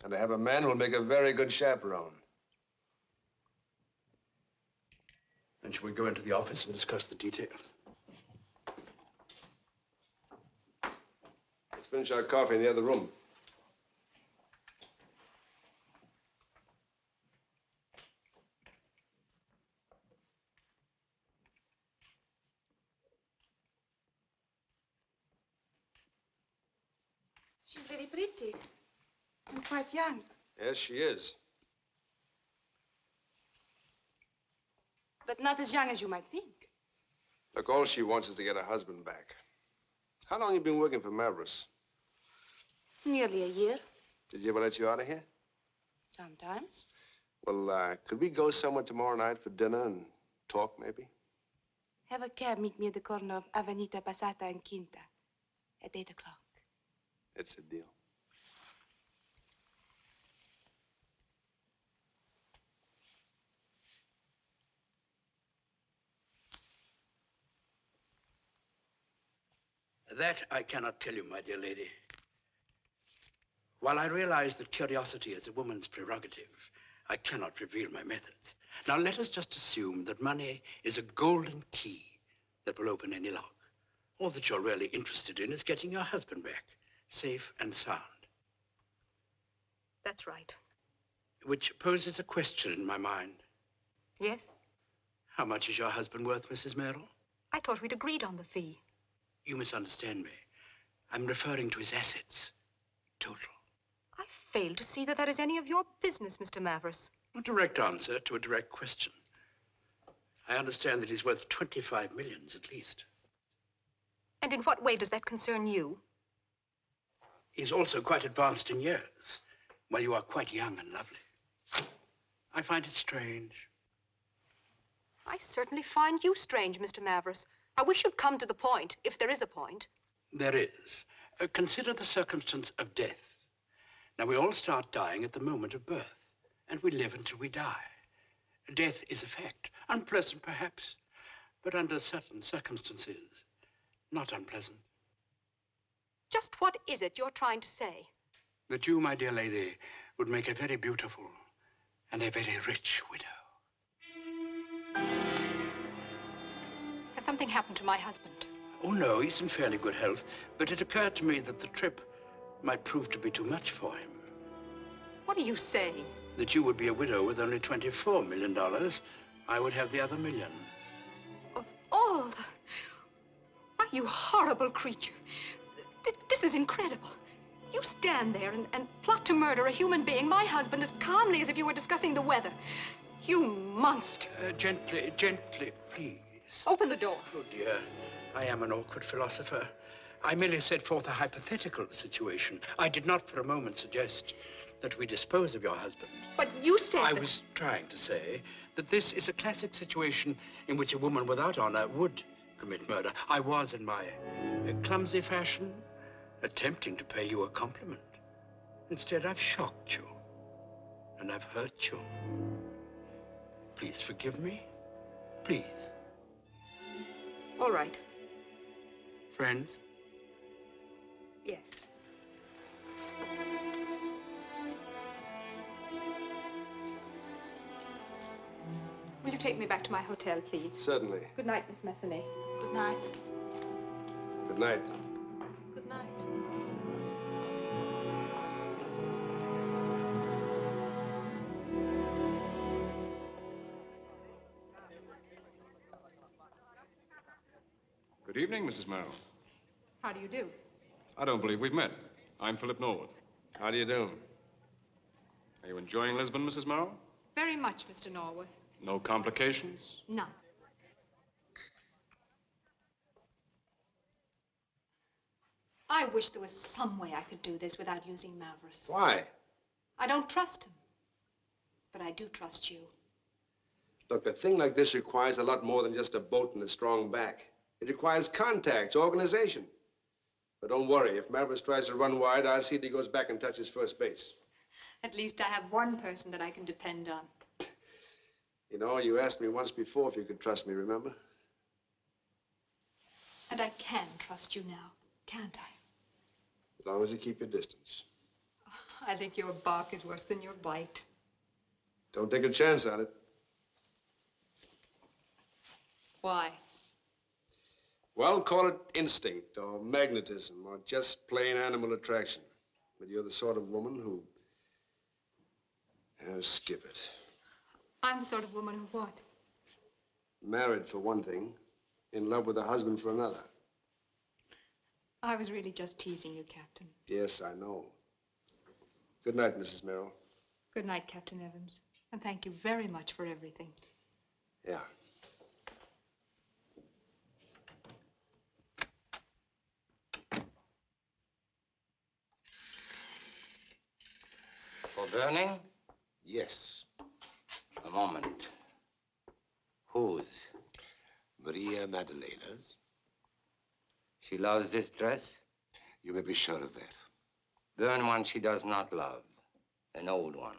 Speaker 8: And to have a man who will make a very good chaperone.
Speaker 5: And shall we go into the office and discuss the details?
Speaker 8: Let's finish our coffee in the other room.
Speaker 11: She's very pretty and quite young.
Speaker 8: Yes, she is.
Speaker 11: But not as young as you might think.
Speaker 8: Look, all she wants is to get her husband back. How long have you been working for Mavros?
Speaker 11: Nearly a year.
Speaker 8: Did you ever let you out of here?
Speaker 11: Sometimes.
Speaker 8: Well, could we go somewhere tomorrow night for dinner and talk, maybe?
Speaker 11: Have a cab meet me at the corner of Avenida Passata and Quinta at 8 o'clock.
Speaker 8: It's a deal.
Speaker 5: That I cannot tell you, my dear lady. While I realize that curiosity is a woman's prerogative, I cannot reveal my methods. Now, let us just assume that money is a golden key that will open any lock. All that you're really interested in is getting your husband back, safe and sound.
Speaker 15: That's right.
Speaker 5: Which poses a question in my mind.
Speaker 15: Yes?
Speaker 5: How much is your husband worth, Mrs. Merrill?
Speaker 15: I thought we'd agreed on the fee.
Speaker 5: You misunderstand me. I'm referring to his assets. Total.
Speaker 15: I fail to see that that is any of your business, Mr. Mavros.
Speaker 5: A direct answer to a direct question. I understand that he's worth 25 millions at least.
Speaker 15: And in what way does that concern you?
Speaker 5: He's also quite advanced in years, while you are quite young and lovely. I find it strange.
Speaker 15: I certainly find you strange, Mr. Mavros. I wish you'd come to the point, if there is a point.
Speaker 5: There is. Consider the circumstance of death. Now, we all start dying at the moment of birth, and we live until we die. Death is a fact, unpleasant perhaps, but under certain circumstances, not unpleasant.
Speaker 15: Just what is it you're trying to say?
Speaker 5: That you, my dear lady, would make a very beautiful and a very rich widow.
Speaker 15: Has something happened to my husband?
Speaker 5: Oh, no, he's in fairly good health, but it occurred to me that the trip might prove to be too much for him.
Speaker 15: What are you saying?
Speaker 5: That you would be a widow with only $24 million. I would have the other million.
Speaker 15: Of all the... Why, you horrible creature. This is incredible. You stand there and plot to murder a human being, my husband, as calmly as if you were discussing the weather. You monster.
Speaker 5: Gently, gently, please.
Speaker 15: Open the door.
Speaker 5: Oh, dear. I am an awkward philosopher. I merely set forth a hypothetical situation. I did not for a moment suggest that we dispose of your husband.
Speaker 15: But you said
Speaker 5: I was trying to say that this is a classic situation in which a woman without honor would commit murder. I was, in my clumsy fashion, attempting to pay you a compliment. Instead, I've shocked you, and I've hurt you. Please forgive me. Please.
Speaker 15: All right.
Speaker 5: Friends?
Speaker 15: Yes. Will you take me back to my hotel, please?
Speaker 8: Certainly.
Speaker 15: Good night, Miss Messonnier.
Speaker 11: Good night.
Speaker 8: Good night.
Speaker 11: Good night.
Speaker 14: Good evening, Mrs. Merrill.
Speaker 15: How do you do?
Speaker 14: I don't believe we've met. I'm Philip Norwood.
Speaker 8: How do you do?
Speaker 14: Are you enjoying Lisbon, Mrs. Merrill?
Speaker 15: Very much, Mr. Norwood.
Speaker 14: No complications?
Speaker 15: None. I wish there was some way I could do this without using Mavros.
Speaker 8: Why?
Speaker 15: I don't trust him. But I do trust you.
Speaker 8: Look, a thing like this requires a lot more than just a boat and a strong back. It requires contacts, organization. But don't worry, if Mavros tries to run wide, I'll see that he goes back and touches first base.
Speaker 15: At least I have one person that I can depend on.
Speaker 8: You know, you asked me once before if you could trust me, remember?
Speaker 15: And I can trust you now, can't I?
Speaker 8: As long as you keep your distance.
Speaker 15: I think your bark is worse than your bite.
Speaker 8: Don't take a chance on it.
Speaker 15: Why?
Speaker 8: Well, call it instinct or magnetism or just plain animal attraction. But you're the sort of woman who... skip it.
Speaker 15: I'm the sort of woman who what?
Speaker 8: Married for one thing, in love with a husband for another.
Speaker 15: I was really just teasing you, Captain.
Speaker 8: Yes, I know. Good night, Mrs. Merrill.
Speaker 15: Good night, Captain Evans. And thank you very much for everything.
Speaker 8: Yeah.
Speaker 6: For burning?
Speaker 3: Yes.
Speaker 6: A moment. Whose?
Speaker 3: Maria Magdalena's.
Speaker 6: She loves this dress?
Speaker 3: You may be sure of that.
Speaker 6: Burn one she does not love. An old one.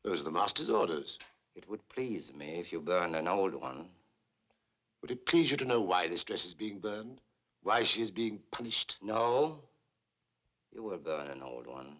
Speaker 3: Those are the master's orders.
Speaker 6: It would please me if you burned an old one.
Speaker 3: Would it please you to know why this dress is being burned? Why she is being punished?
Speaker 6: No. You will burn an old one.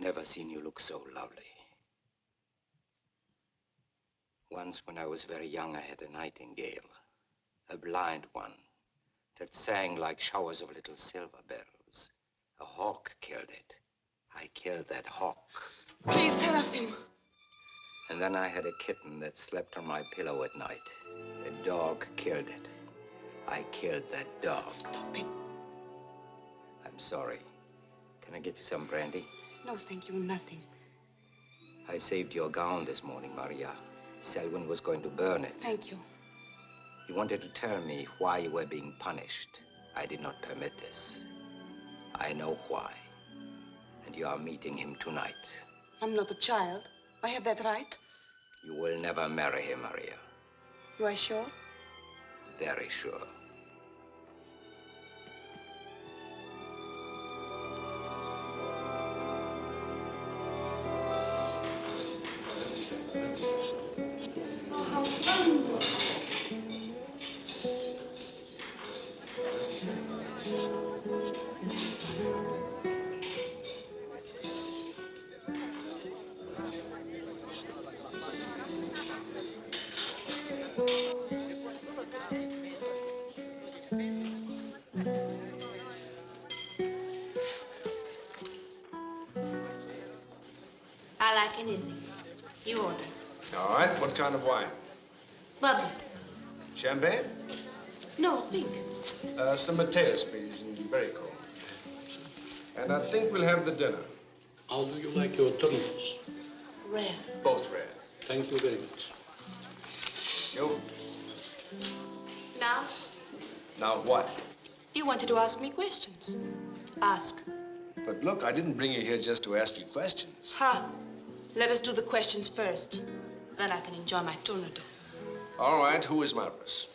Speaker 6: never seen you look so lovely. Once when I was very young, I had a nightingale, a blind one, that sang like showers of little silver bells. A hawk killed it. I killed that hawk.
Speaker 11: Please, Serafim.
Speaker 6: And then I had a kitten that slept on my pillow at night. The dog killed it. I killed that dog.
Speaker 11: Stop it.
Speaker 6: I'm sorry. Can I get you some brandy?
Speaker 11: No, thank you, nothing.
Speaker 6: I saved your gown this morning, Maria. Selwyn was going to burn it.
Speaker 11: Thank you.
Speaker 6: You wanted to tell me why you were being punished. I did not permit this. I know why. And you are meeting him tonight.
Speaker 11: I'm not a child. I have that right.
Speaker 6: You will never marry him, Maria.
Speaker 11: You are sure?
Speaker 6: Very sure.
Speaker 11: Oh, how wonderful. I like anything. You order.
Speaker 8: All right, what kind of wine?
Speaker 11: Bubbly.
Speaker 8: Champagne?
Speaker 11: No, pink.
Speaker 8: Some Mateus, please, and very cold. And I think we'll have the dinner.
Speaker 5: How do you like your turnovers?
Speaker 11: Rare.
Speaker 8: Both rare.
Speaker 5: Thank you very much.
Speaker 8: You?
Speaker 11: Now,
Speaker 8: Now what?
Speaker 11: you wanted to ask me questions. Ask.
Speaker 8: But look, I didn't bring you here just to ask you questions.
Speaker 11: Ha! Let us do the questions first. Then I can enjoy my tournedo.
Speaker 8: All right, who is Mavros?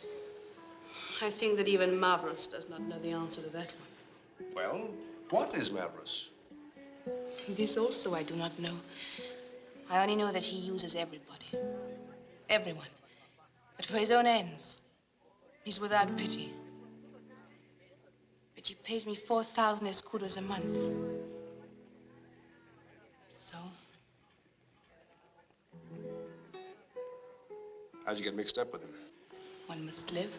Speaker 11: I think that even Mavros does not know the answer to that one.
Speaker 8: Well, what is Mavros?
Speaker 11: This also I do not know. I only know that he uses everybody. Everyone. But for his own ends. He's without pity. But he pays me 4,000 escudos a month. So?
Speaker 8: How'd you get mixed up with him?
Speaker 11: One must live.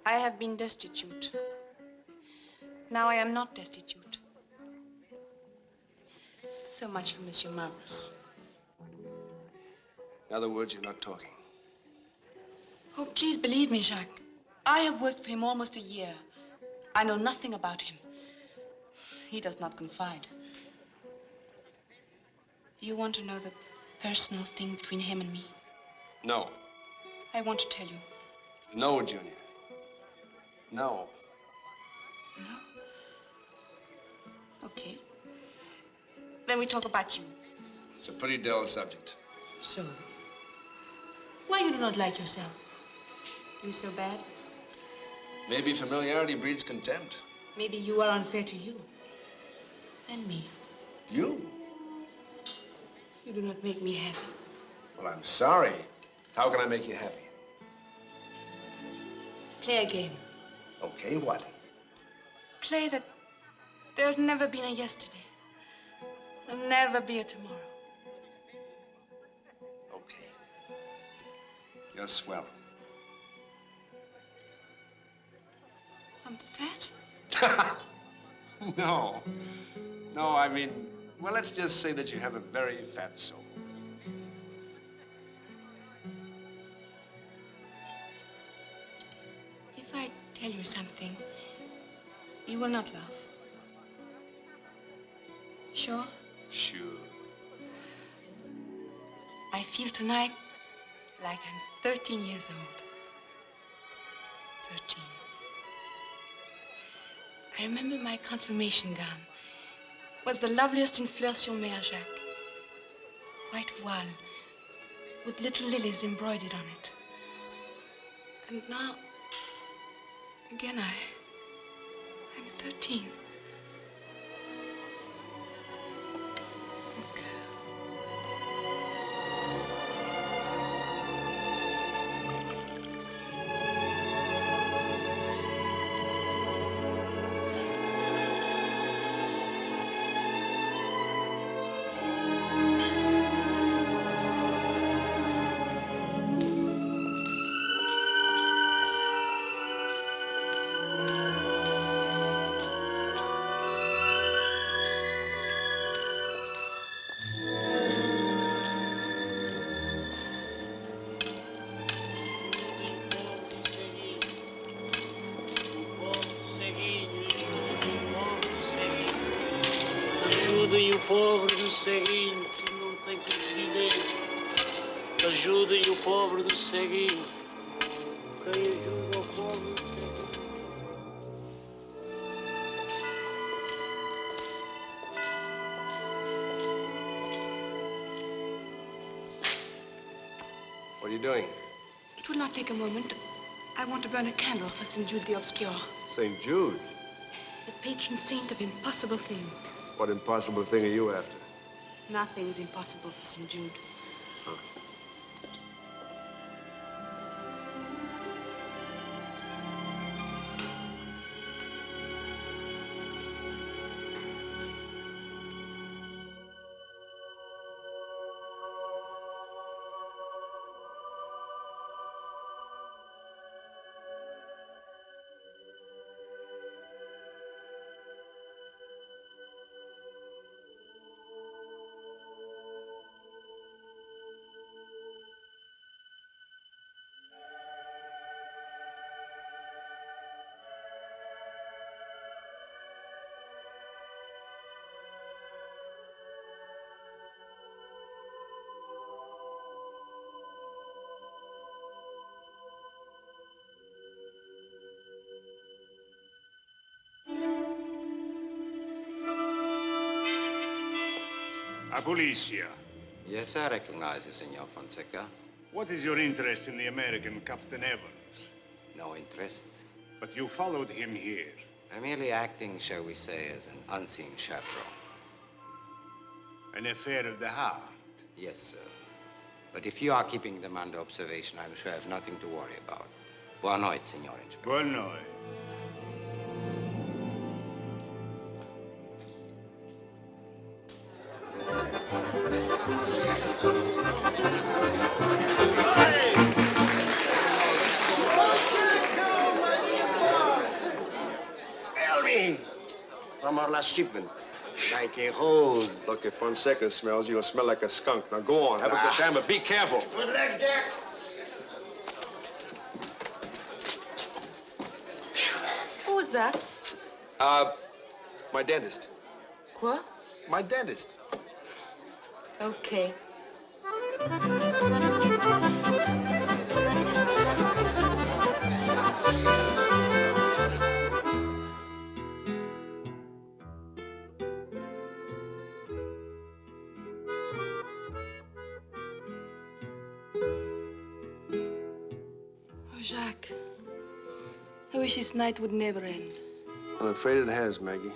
Speaker 11: I have been destitute. Now I am not destitute. So much for Monsieur Mavros.
Speaker 8: In other words, you're not talking.
Speaker 11: Oh, please believe me, Jacques. I have worked for him almost a year. I know nothing about him. He does not confide. Do you want to know the personal thing between him and me?
Speaker 8: No.
Speaker 11: I want to tell you.
Speaker 8: No, Junior. No.
Speaker 11: No? Okay. Then we talk about you.
Speaker 8: It's a pretty dull subject.
Speaker 11: So? Why you do not like yourself? You so bad?
Speaker 8: Maybe familiarity breeds contempt.
Speaker 11: Maybe you are unfair to you. And me.
Speaker 8: You?
Speaker 11: You do not make me happy.
Speaker 8: Well, I'm sorry. How can I make you happy?
Speaker 11: Play a game.
Speaker 8: Okay, what?
Speaker 11: Play that there's never been a yesterday. There'll never be a tomorrow.
Speaker 8: Okay. You're swell.
Speaker 11: I'm fat?
Speaker 8: No. No, I mean, well, let's just say that you have a very fat soul.
Speaker 11: If I tell you something, you will not laugh. Sure?
Speaker 8: Sure.
Speaker 11: I feel tonight like I'm 13 years old. 13. I remember my confirmation gown was the loveliest in fleurs sur mer, Jacques. White voile with little lilies embroidered on it. And now, again, I'm 13.
Speaker 17: Ajudem o pobre do ceguinho que não tem que viver. Ajudem o pobre do ceguinho. Quem ajuda o pobre do ceguinho.
Speaker 8: What are you doing?
Speaker 11: It will not take a moment. I want to burn a candle for St. Jude the Obscure.
Speaker 8: St. Jude?
Speaker 11: The patron saint of impossible things.
Speaker 8: What impossible thing are you after?
Speaker 11: Nothing's impossible for St. Jude.
Speaker 8: Huh.
Speaker 4: Policia.
Speaker 6: Yes, I recognize you, Senor Fonseca.
Speaker 4: What is your interest in the American Captain Evans?
Speaker 6: No interest.
Speaker 4: But you followed him here.
Speaker 6: I'm merely acting, shall we say, as an unseen chaperone.
Speaker 4: An affair of the heart?
Speaker 6: Yes, sir. But if you are keeping them under observation, I'm sure I have nothing to worry about. Boa noite, Senor Inspector.
Speaker 4: Boa noite.
Speaker 9: Smell me! From our last shipment. Like a rose.
Speaker 8: Look, if Fonseca smells, you'll smell like a skunk. Now go on, have a good time, but be careful.
Speaker 9: Good luck, Jack.
Speaker 11: Who was that?
Speaker 8: My dentist.
Speaker 11: What?
Speaker 8: My dentist.
Speaker 11: Okay. Oh, Jacques. I wish this night would never end.
Speaker 8: I'm afraid it has, Maggie.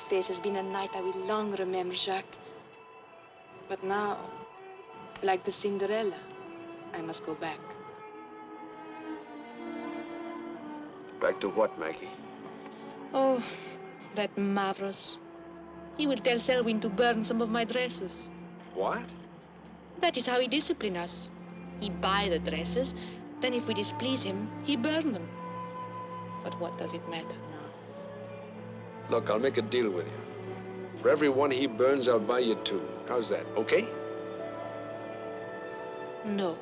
Speaker 11: This has been a night I will long remember, Jacques. But now, like the Cinderella, I must go back.
Speaker 8: Back to what, Maggie?
Speaker 11: Oh, that Mavros. He will tell Selwyn to burn some of my dresses.
Speaker 8: What?
Speaker 11: That is how he disciplines us. He buy the dresses, then if we displease him, he burn them. But what does it matter?
Speaker 8: Look, I'll make a deal with you. For every one he burns, I'll buy you 2. How's that, okay?
Speaker 11: No.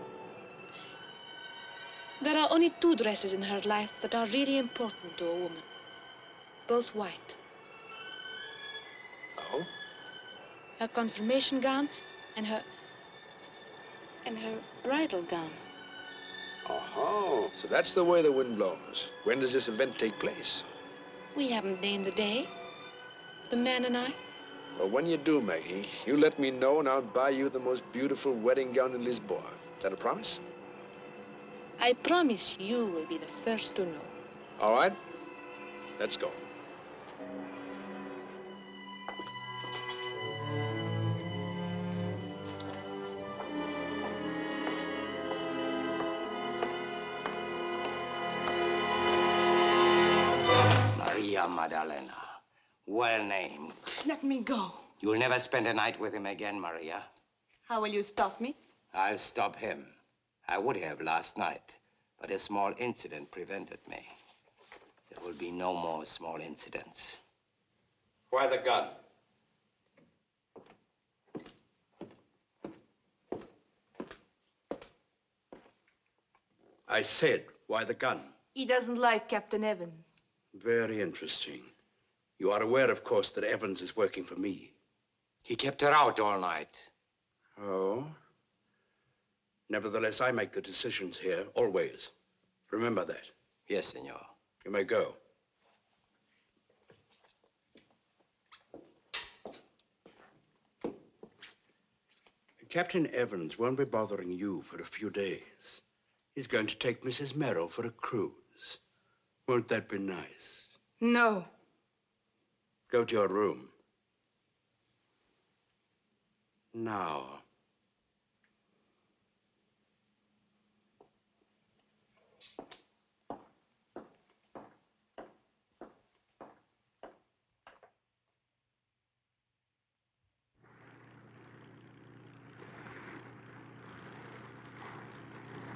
Speaker 11: There are only 2 dresses in her life that are really important to a woman. Both white.
Speaker 8: Oh?
Speaker 11: Her confirmation gown and her bridal gown.
Speaker 8: Oh, so that's the way the wind blows. When does this event take place?
Speaker 11: We haven't named the day, the man and I.
Speaker 8: Well, when you do, Maggie, you let me know and I'll buy you the most beautiful wedding gown in Lisbon. Is that a promise?
Speaker 11: I promise you will be the first to know.
Speaker 8: All right. Let's go.
Speaker 6: Maria Magdalena. Well named.
Speaker 11: Let me go.
Speaker 6: You'll never spend a night with him again, Maria.
Speaker 11: How will you stop me?
Speaker 6: I'll stop him. I would have last night, but a small incident prevented me. There will be no more small incidents.
Speaker 5: Why the gun? I said, why the gun?
Speaker 11: He doesn't like Captain Evans.
Speaker 5: Very interesting. You are aware, of course, that Evans is working for me.
Speaker 6: He kept her out all night.
Speaker 5: Oh? Nevertheless, I make the decisions here, always. Remember that.
Speaker 6: Yes, senor.
Speaker 5: You may go. Captain Evans won't be bothering you for a few days. He's going to take Mrs. Merrill for a cruise. Won't that be nice?
Speaker 11: No.
Speaker 5: Go to your room. Now.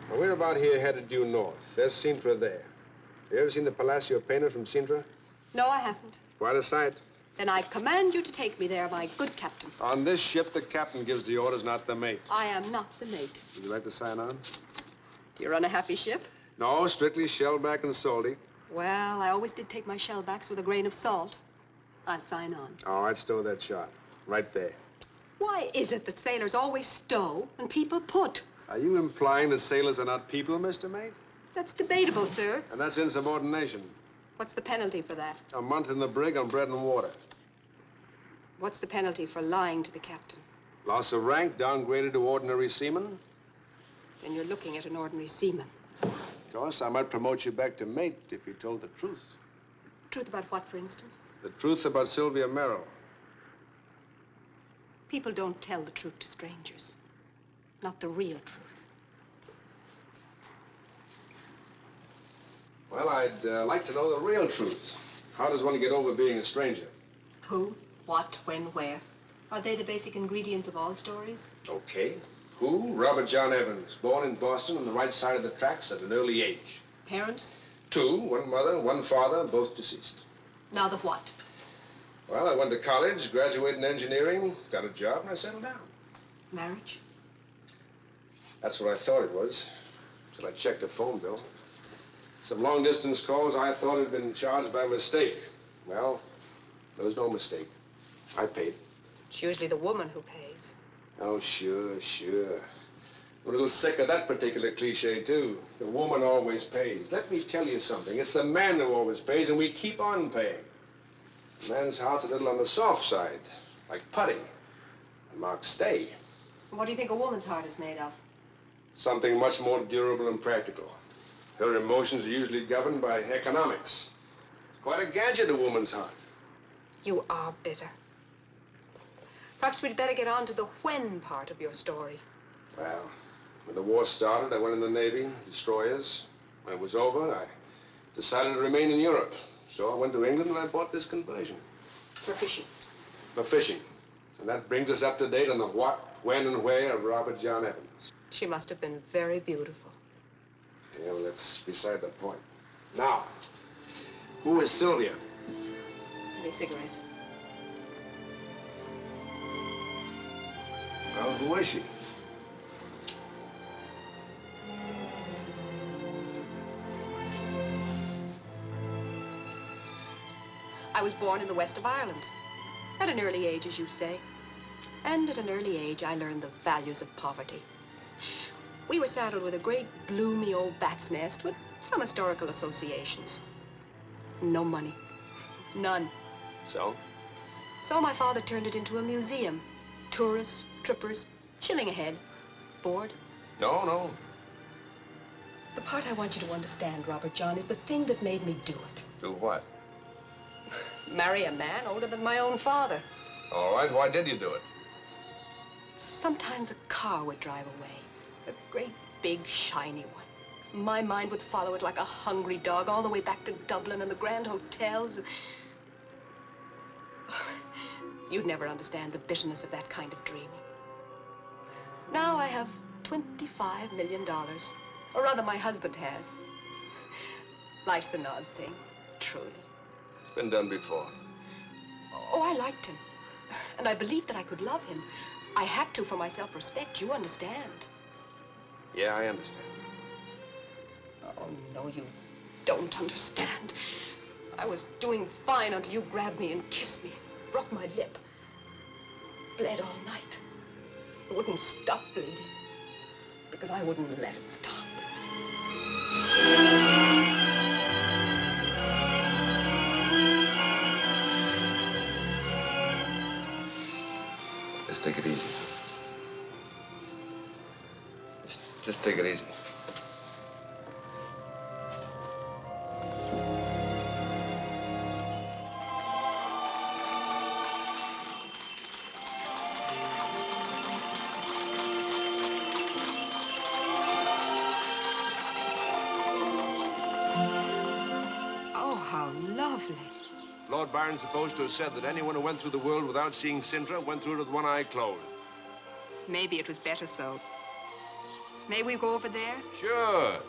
Speaker 8: Well, we're about here headed due north. There's Sintra there. You ever seen the Palacio painted from Sintra?
Speaker 15: No, I haven't.
Speaker 8: Quite a sight.
Speaker 15: Then I command you to take me there, my good captain.
Speaker 8: On this ship, the captain gives the orders, not the mate.
Speaker 15: I am not the mate.
Speaker 8: Would you like to sign on?
Speaker 15: Do you run a happy ship?
Speaker 8: No, strictly shellback and salty.
Speaker 15: Well, I always did take my shellbacks with a grain of salt. I'll sign on.
Speaker 8: All right, stow that shot. Right there.
Speaker 15: Why is it that sailors always stow and people put?
Speaker 8: Are you implying that sailors are not people, Mr. Mate?
Speaker 15: That's debatable, sir.
Speaker 8: And that's insubordination.
Speaker 15: What's the penalty for that?
Speaker 8: A month in the brig on bread and water.
Speaker 15: What's the penalty for lying to the captain?
Speaker 8: Loss of rank, downgraded to ordinary seaman.
Speaker 15: Then you're looking at an ordinary seaman.
Speaker 8: Of course, I might promote you back to mate if you told the truth.
Speaker 15: Truth about what, for instance?
Speaker 8: The truth about Sylvia Merrill.
Speaker 15: People don't tell the truth to strangers. Not the real truth.
Speaker 8: Well, I'd like to know the real truth. How does one get over being a stranger?
Speaker 15: Who, what, when, where? Are they the basic ingredients of all stories?
Speaker 8: Okay. Who? Robert John Evans, born in Boston on the right side of the tracks at an early age.
Speaker 15: Parents?
Speaker 8: 2, one mother, one father, both deceased.
Speaker 15: Now the what?
Speaker 8: Well, I went to college, graduated in engineering, got a job, and I settled down.
Speaker 15: Marriage?
Speaker 8: That's what I thought it was, till I checked the phone bill. Some long-distance calls I thought had been charged by mistake. Well, there was no mistake. I paid.
Speaker 15: It's usually the woman who pays.
Speaker 8: Oh, sure, sure. I'm a little sick of that particular cliche, too. The woman always pays. Let me tell you something. It's the man who always pays, and we keep on paying. The man's heart's a little on the soft side, like putty. And Mark Stay.
Speaker 15: What do you think a woman's heart is made of?
Speaker 8: Something much more durable and practical. Her emotions are usually governed by economics. It's quite a gadget, a woman's heart.
Speaker 15: You are bitter. Perhaps we'd better get on to the when part of your story.
Speaker 8: Well, when the war started, I went in the Navy, destroyers. When it was over, I decided to remain in Europe. So I went to England and I bought this conversion.
Speaker 15: For fishing.
Speaker 8: For fishing. And that brings us up to date on the what, when, and where of Robert John Evans.
Speaker 15: She must have been very beautiful.
Speaker 8: Yeah, well, that's beside the point. Now, who is Sylvia?
Speaker 15: Give me a cigarette.
Speaker 8: Well, who is she?
Speaker 15: I was born in the west of Ireland. At an early age, as you say. And at an early age, I learned the values of poverty. We were saddled with a great, gloomy old bat's nest with some historical associations. No money. None.
Speaker 8: So?
Speaker 15: So my father turned it into a museum. Tourists, trippers, shilling a head. Bored.
Speaker 8: No.
Speaker 15: The part I want you to understand, Robert John, is the thing that made me do it.
Speaker 8: Do what?
Speaker 15: Marry a man older than my own father.
Speaker 8: All right, why did you do it?
Speaker 15: Sometimes a car would drive away. A great, big, shiny one. My mind would follow it like a hungry dog all the way back to Dublin and the grand hotels. You'd never understand the bitterness of that kind of dreaming. Now I have $25 million. Or rather, my husband has. Life's an odd thing, truly.
Speaker 8: It's been done before.
Speaker 18: Oh, I liked him. And I believed that I could love him. I had to for my self-respect, you understand.
Speaker 8: Yeah, I understand.
Speaker 18: Oh, no, you don't understand. I was doing fine until you grabbed me and kissed me, broke my lip. Bled all night. It wouldn't stop bleeding because I wouldn't let it stop.
Speaker 8: Just take it easy. Just take it easy.
Speaker 18: Oh, how lovely.
Speaker 8: Lord Byron's supposed to have said that anyone who went through the world without seeing Sintra went through it with one eye closed.
Speaker 18: Maybe it was better so. May we go over there?
Speaker 8: Sure.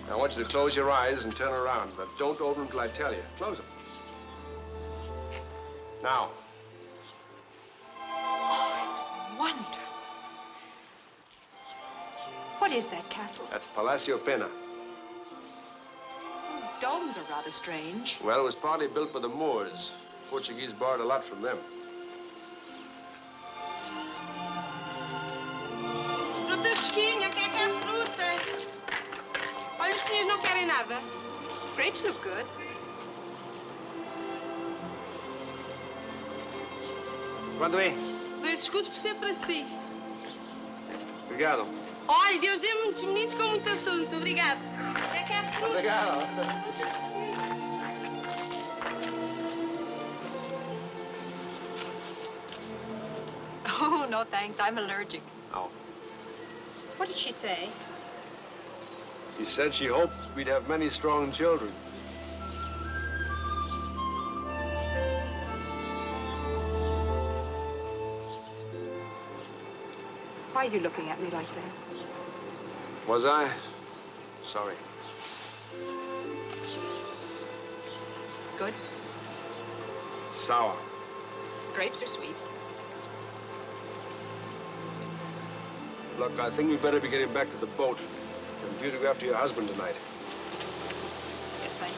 Speaker 8: I want you to close your eyes and turn around, but don't open them till I tell you. Close them. Now.
Speaker 18: Oh, it's wonderful. What is that castle?
Speaker 8: That's Palacio Pena.
Speaker 18: Those domes are rather strange.
Speaker 8: Well, it was partly built by the Moors. Portuguese borrowed a lot from them.
Speaker 11: Fruta fresquinha, quer que é fruta? Olha, os senhores não querem nada.
Speaker 18: Grapes look good.
Speaker 8: Quanto é?
Speaker 11: 2 escudos por ser para si.
Speaker 8: Obrigado.
Speaker 11: Olha, Deus dê muitos meninos com muito assunto. Obrigado. É que é fruta.
Speaker 8: Obrigado.
Speaker 10: Oh, no, thanks. I'm allergic.
Speaker 8: Oh.
Speaker 10: What did she say?
Speaker 8: She said she hoped we'd have many strong children.
Speaker 18: Why are you looking at me like that?
Speaker 8: Was I? Sorry.
Speaker 18: Good.
Speaker 8: Sour.
Speaker 18: Grapes are sweet.
Speaker 8: Look, I think we better be getting back to the boat. I'm due to go after your husband tonight.
Speaker 18: Yes, I know.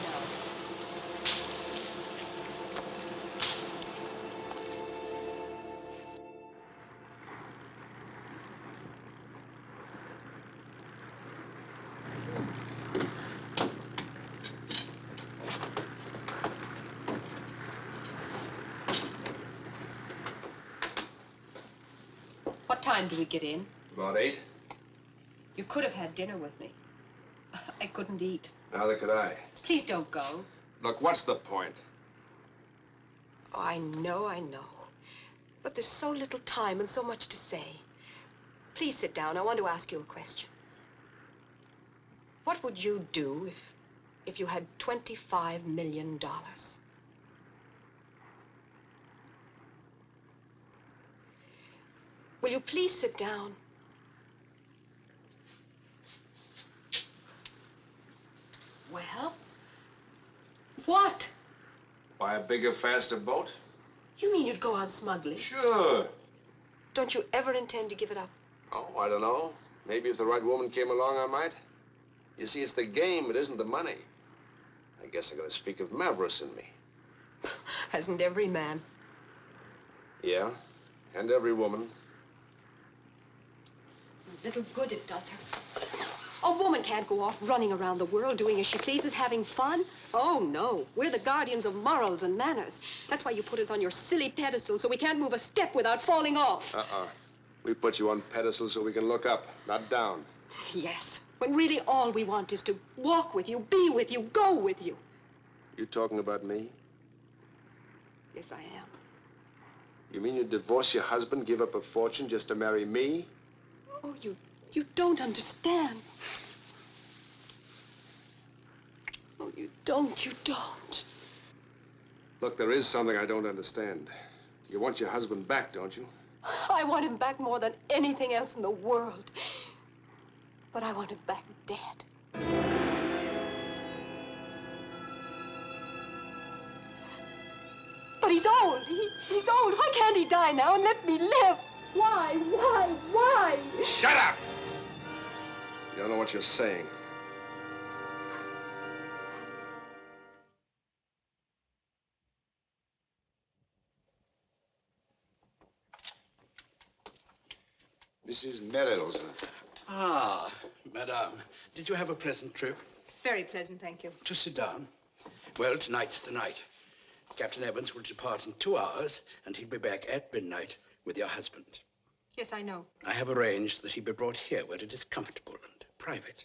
Speaker 18: What time do we get in?
Speaker 8: About 8.
Speaker 18: You could have had dinner with me. I couldn't eat.
Speaker 8: Neither could I.
Speaker 18: Please don't go.
Speaker 8: Look, what's the point?
Speaker 18: Oh, I know. But there's so little time and so much to say. Please sit down. I want to ask you a question. What would you do if you had $25 million? Will you please sit down? Well? What?
Speaker 8: Buy a bigger, faster boat?
Speaker 18: You mean you'd go on smuggling?
Speaker 8: Sure.
Speaker 18: Don't you ever intend to give it up?
Speaker 8: Oh, I don't know. Maybe if the right woman came along, I might. You see, it's the game, it isn't the money. I guess I gotta speak of Mavros in me.
Speaker 18: Hasn't every man?
Speaker 8: Yeah, and every woman.
Speaker 18: Little good it does her. A woman can't go off running around the world doing as she pleases, having fun. Oh, no. We're the guardians of morals and manners. That's why you put us on your silly pedestal so we can't move a step without falling off.
Speaker 8: We put you on pedestals so we can look up, not down.
Speaker 18: Yes, when really all we want is to walk with you, be with you, go with you.
Speaker 8: You talking about me?
Speaker 18: Yes, I am.
Speaker 8: You mean you'd divorce your husband, give up a fortune just to marry me?
Speaker 18: Oh, you don't understand. Oh, you don't.
Speaker 8: Look, there is something I don't understand. You want your husband back, don't you?
Speaker 18: I want him back more than anything else in the world. But I want him back dead. But he's old. He's old. Why can't he die now and let me live? Why?
Speaker 8: Shut up! You don't know what you're saying.
Speaker 3: Mrs. Merrill, sir.
Speaker 5: Ah, madame, did you have a pleasant trip?
Speaker 15: Very pleasant, thank you.
Speaker 5: Just sit down. Well, tonight's the night. Captain Evans will depart in 2 hours, and he'll be back at midnight with your husband.
Speaker 15: Yes, I know.
Speaker 5: I have arranged that he be brought here where it is comfortable and private.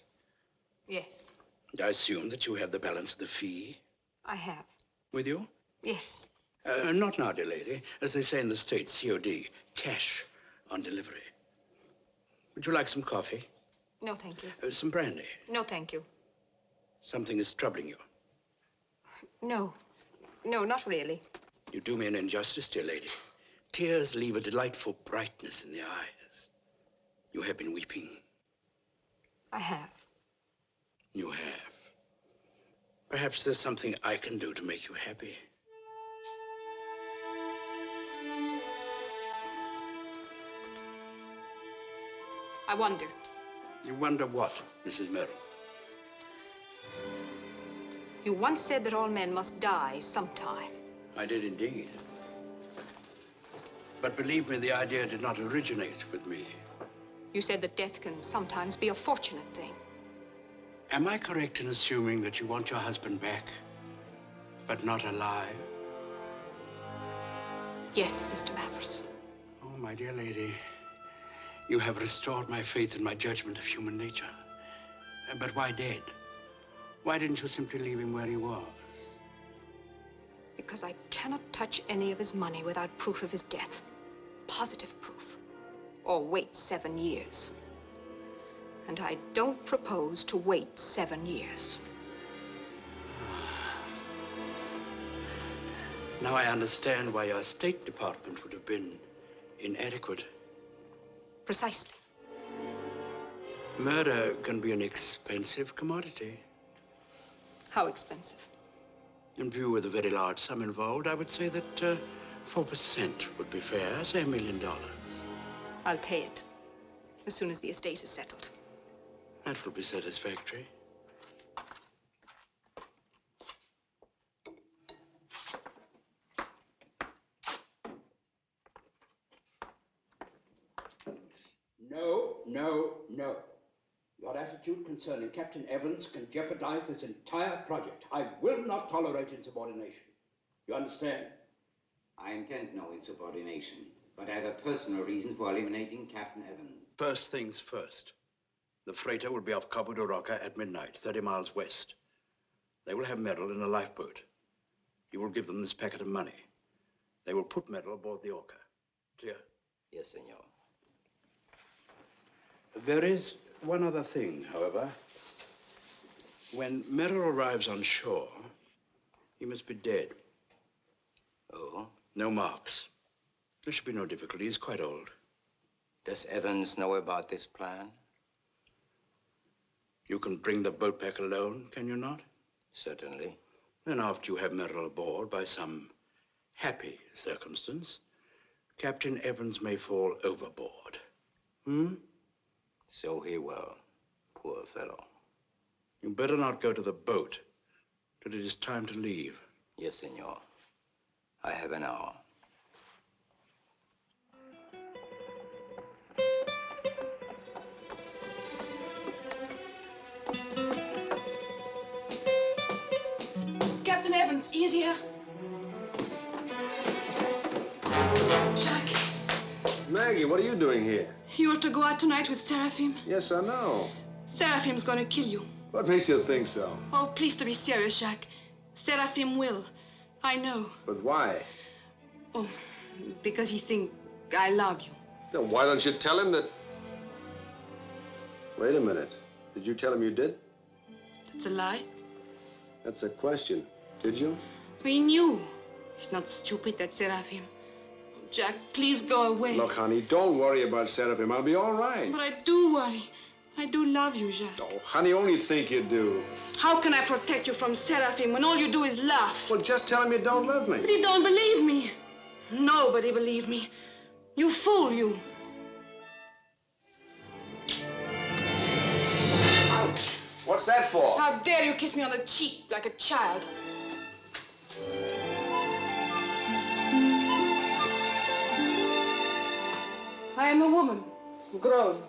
Speaker 15: Yes,
Speaker 5: And I assume that you have the balance of the fee
Speaker 15: I have.
Speaker 5: with you?
Speaker 15: Yes.
Speaker 5: Not now, dear lady. As they say in the States, COD, cash on delivery. Would you like some coffee?
Speaker 15: No, thank you.
Speaker 5: Some brandy?
Speaker 15: No, thank you.
Speaker 5: Something is troubling you.
Speaker 15: No, not really.
Speaker 5: You do me an injustice, dear lady. Tears leave a delightful brightness in the eyes. You have been weeping.
Speaker 15: I have.
Speaker 5: You have. Perhaps there's something I can do to make you happy.
Speaker 15: I wonder.
Speaker 5: You wonder what, Mrs. Merrill?
Speaker 15: You once said that all men must die sometime.
Speaker 5: I did indeed. But believe me, the idea did not originate with me.
Speaker 15: You said that death can sometimes be a fortunate thing.
Speaker 5: Am I correct in assuming that you want your husband back, but not alive?
Speaker 15: Yes, Mr. Mavros.
Speaker 5: Oh, my dear lady, you have restored my faith in my judgment of human nature. But why dead? Why didn't you simply leave him where he was?
Speaker 15: Because I cannot touch any of his money without proof of his death. Positive proof. Or wait 7 years. And I don't propose to wait 7 years.
Speaker 5: Now I understand why your State Department would have been inadequate.
Speaker 15: Precisely.
Speaker 5: Murder can be an expensive commodity.
Speaker 15: How expensive?
Speaker 5: In view of the very large sum involved, I would say that 4% would be fair, say $1 million.
Speaker 15: I'll pay it as soon as the estate is settled.
Speaker 5: That will be satisfactory. No. Your attitude concerning Captain Evans can jeopardize this entire project. I will not tolerate insubordination. You understand?
Speaker 6: I intend no insubordination, but I have a personal reason for eliminating Captain Evans.
Speaker 5: First things first. The freighter will be off Cabo de Roca at midnight, 30 miles west. They will have Merrill in a lifeboat. You will give them this packet of money. They will put Merrill aboard the Orca. Clear?
Speaker 6: Yes, senor.
Speaker 5: There is one other thing, however. When Merrill arrives on shore, he must be dead.
Speaker 6: Oh?
Speaker 5: No marks. There should be no difficulty. He's quite old.
Speaker 6: Does Evans know about this plan?
Speaker 5: You can bring the boat back alone, can you not?
Speaker 6: Certainly.
Speaker 5: Then after you have Merrill aboard, by some happy circumstance, Captain Evans may fall overboard.
Speaker 6: So he will. Poor fellow.
Speaker 5: You better not go to the boat till it is time to leave.
Speaker 6: Yes, senor. I have an hour.
Speaker 18: Captain Evans, he is here. Jack,
Speaker 8: Maggie, what are you doing here?
Speaker 18: you are to go out tonight with Serafim.
Speaker 8: Yes, I know.
Speaker 18: Serafim's going to kill you.
Speaker 8: What makes you think so?
Speaker 18: Oh, please to be serious, Jack. Serafim will. I know.
Speaker 8: But why?
Speaker 18: Oh,
Speaker 11: Because he thinks I love you.
Speaker 8: Then why don't you tell him that... Wait a minute. Did you tell him you did?
Speaker 11: That's a lie.
Speaker 8: That's a question. Did you?
Speaker 11: We knew. He's not stupid, that Serafim. Jack, please go away.
Speaker 8: Look, honey, don't worry about Serafim. I'll be all right.
Speaker 11: But I do worry. I do love you, Jack.
Speaker 8: Oh, honey, only think you do.
Speaker 11: How can I protect you from Serafim when all you do is laugh?
Speaker 8: Well, just tell him you don't love me.
Speaker 11: But he don't believe me. Nobody believe me. You fool, you.
Speaker 8: Ouch! What's that for?
Speaker 11: How dare you kiss me on the cheek like a child? I am a woman, grown.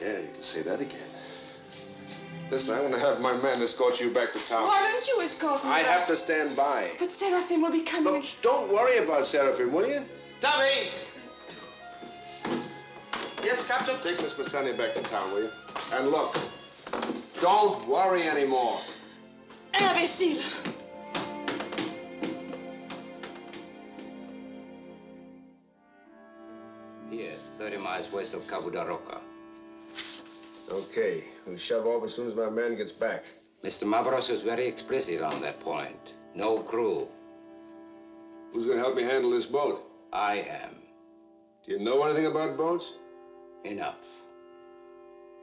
Speaker 8: Yeah, you can say that again. Listen, I want to have my men escort you back to town.
Speaker 11: Why don't you escort me?
Speaker 8: I have to stand by.
Speaker 11: But Serafim will be coming.
Speaker 8: Look, don't worry about Serafim, will you?
Speaker 9: Tommy! Yes, Captain?
Speaker 8: Take Miss Bassani back to town, will you? And look, don't worry anymore.
Speaker 11: Imbecile!
Speaker 6: Here, 30 miles west of Cabo da Roca.
Speaker 8: Okay, we'll shove off as soon as my man gets back.
Speaker 6: Mr. Mavros is very explicit on that point. No crew.
Speaker 8: Who's going to help me handle this boat?
Speaker 6: I am.
Speaker 8: Do you know anything about boats?
Speaker 6: Enough.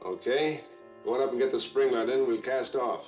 Speaker 8: Okay. Go on up and get the spring line in. We'll cast off.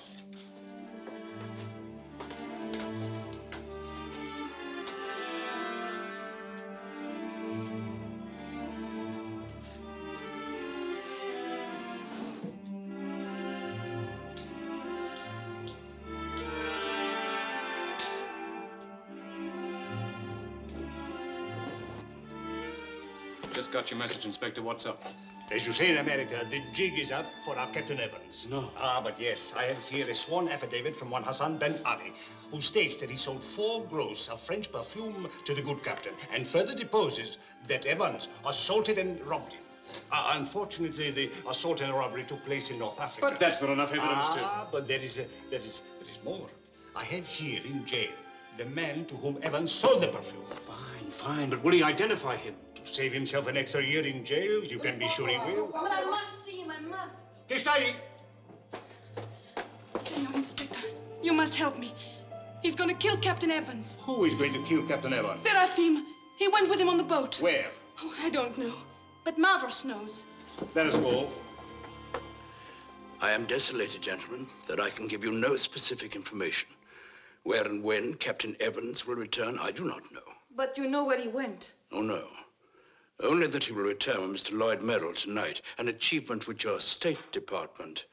Speaker 14: Just got your message, Inspector. What's up?
Speaker 4: As you say in America, the jig is up for our Captain Evans.
Speaker 5: No.
Speaker 4: Ah, but yes, I have here a sworn affidavit from one Hassan Ben Ali, who states that he sold 4 gross of French perfume to the good captain, and further deposes that Evans assaulted and robbed him. Unfortunately, the assault and robbery took place in North Africa.
Speaker 14: But that's not enough evidence to...
Speaker 4: But there is more. I have here in jail the man to whom Evans sold the perfume.
Speaker 14: Fine, but will he identify him?
Speaker 4: To save himself an extra year in jail, you can be sure he will.
Speaker 18: But I must see him, I must.
Speaker 4: Está ahí.
Speaker 11: Senor Inspector, you must help me. He's going to kill Captain Evans.
Speaker 4: Who is going to kill Captain Evans?
Speaker 11: Serafim. He went with him on the boat.
Speaker 4: Where?
Speaker 11: Oh, I don't know. But Mavros knows.
Speaker 4: Let us go.
Speaker 5: I am desolated, gentlemen, that I can give you no specific information. Where and when Captain Evans will return, I do not know.
Speaker 11: But you know where he went.
Speaker 5: Oh, no. Only that he will return with Mr. Lloyd Merrill tonight, an achievement which your State Department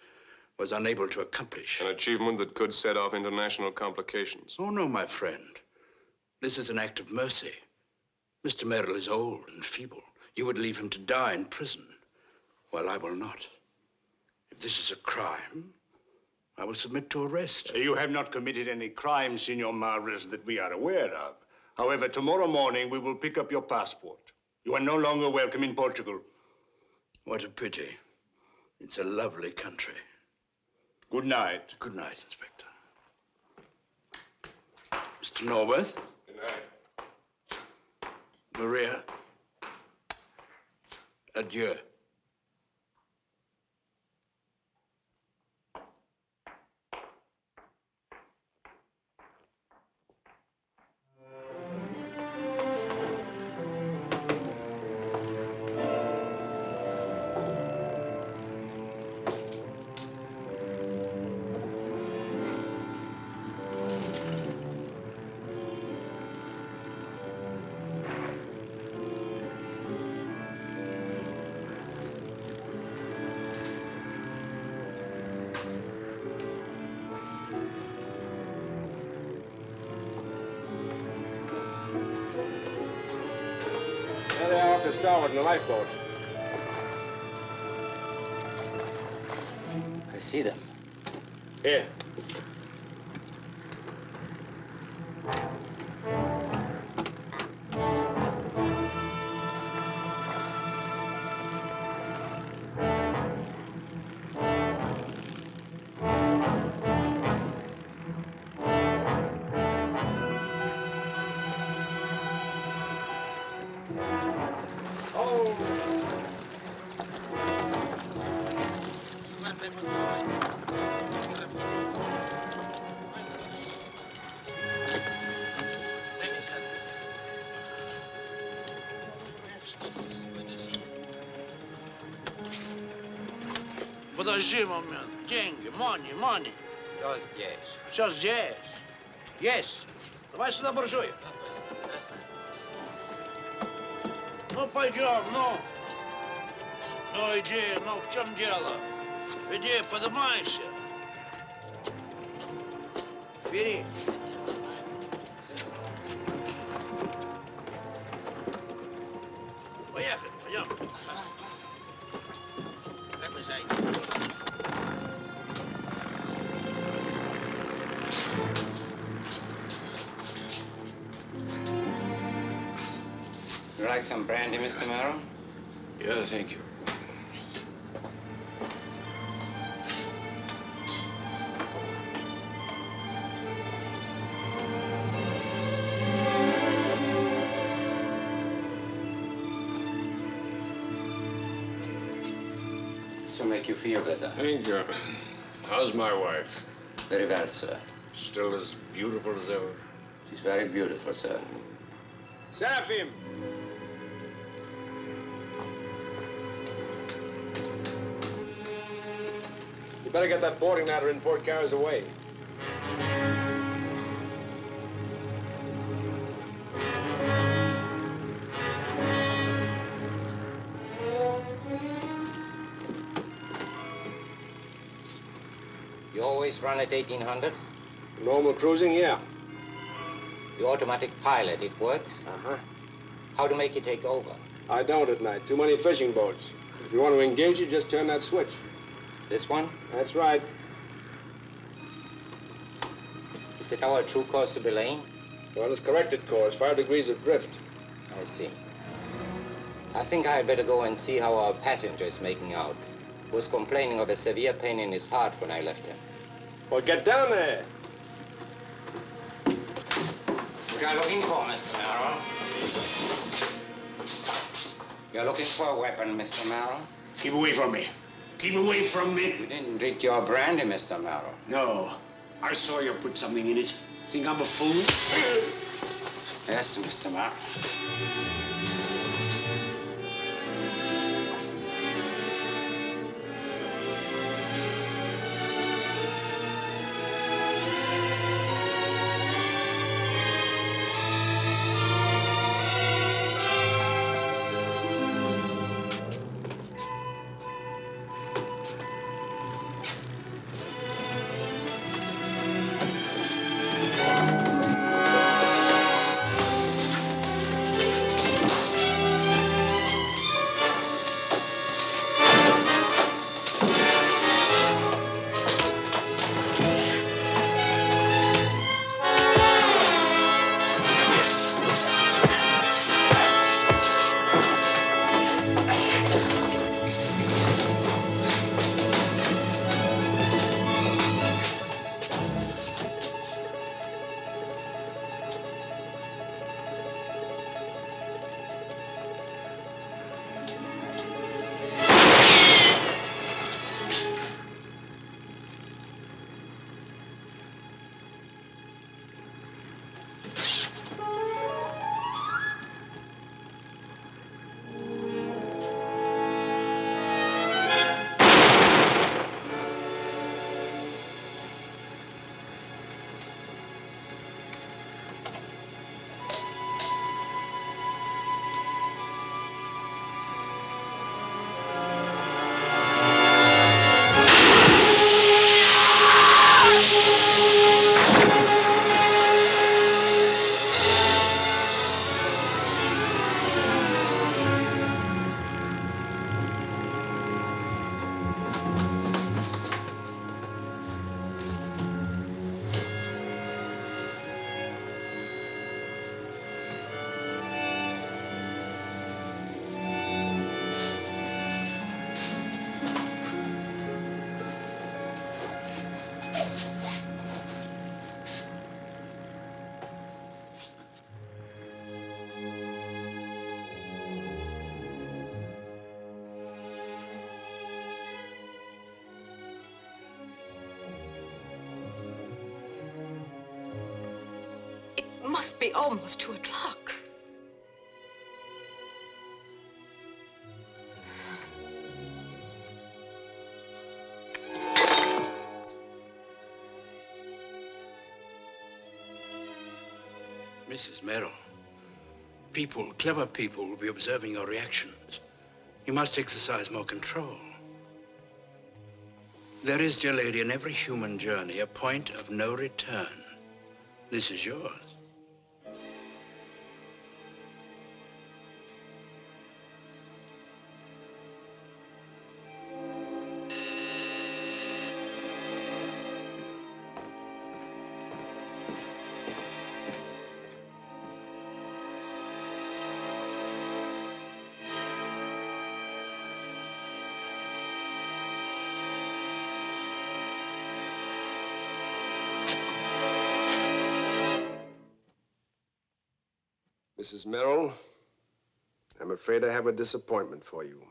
Speaker 5: was unable to accomplish.
Speaker 19: An achievement that could set off international complications.
Speaker 5: Oh, no, my friend. This is an act of mercy. Mr. Merrill is old and feeble. You would leave him to die in prison, while I will not. If this is a crime, I will submit to arrest.
Speaker 4: You have not committed any crime, Senor Mavros, that we are aware of. However, tomorrow morning we will pick up your passport. You are no longer welcome in Portugal.
Speaker 5: What a pity. It's a lovely country.
Speaker 4: Good night.
Speaker 5: Good night, Inspector. Mr. Norworth?
Speaker 19: Good night.
Speaker 5: Maria? Adieu.
Speaker 8: There they are off to starboard in the lifeboat.
Speaker 6: I see them.
Speaker 8: Here.
Speaker 17: Подожди момент. Деньги, money.
Speaker 6: Все здесь.
Speaker 17: Все здесь. Есть. Давай сюда, буржуй. Ну, пойдем, ну. Ну, иди, ну, в чем дело? Иди, поднимайся. Бери. Поехали, пойдем. Как вы знаете?
Speaker 6: You like some brandy, Mr. Merrill?
Speaker 2: Yeah, thank you.
Speaker 6: This will make you feel better.
Speaker 2: Thank you. How's my wife?
Speaker 6: Very well, sir.
Speaker 2: Still as beautiful as ever?
Speaker 6: She's very beautiful, sir.
Speaker 8: Serafim! You better get that boarding ladder in before it carries away.
Speaker 6: You always run at 1800?
Speaker 8: Normal cruising, yeah.
Speaker 6: The automatic pilot, it works?
Speaker 8: Uh-huh.
Speaker 6: How to make it take over?
Speaker 8: I don't at night. Too many fishing boats. If you want to engage it, just turn that switch.
Speaker 6: This one?
Speaker 8: That's right.
Speaker 6: Is it our true course to Belaine?
Speaker 8: Well, it's corrected course, 5 degrees of drift.
Speaker 6: I see. I think I had better go and see how our passenger is making out. He was complaining of a severe pain in his heart when I left him.
Speaker 8: Well, get down there.
Speaker 6: What are you looking for, Mr. Merrill? You're looking for a weapon, Mr. Merrill?
Speaker 2: Keep away from me. Keep away from me.
Speaker 6: You didn't drink your brandy, Mr. Merrill.
Speaker 2: No. I saw you put something in it. Think I'm a fool?
Speaker 6: Yes, Mr. Merrill.
Speaker 18: Must be almost 2 o'clock.
Speaker 5: Mrs. Merrill, people, clever people, will be observing your reactions. You must exercise more control. There is, dear lady, in every human journey, a point of no return. This is yours.
Speaker 8: Mrs. Merrill, I'm afraid I have a disappointment for you.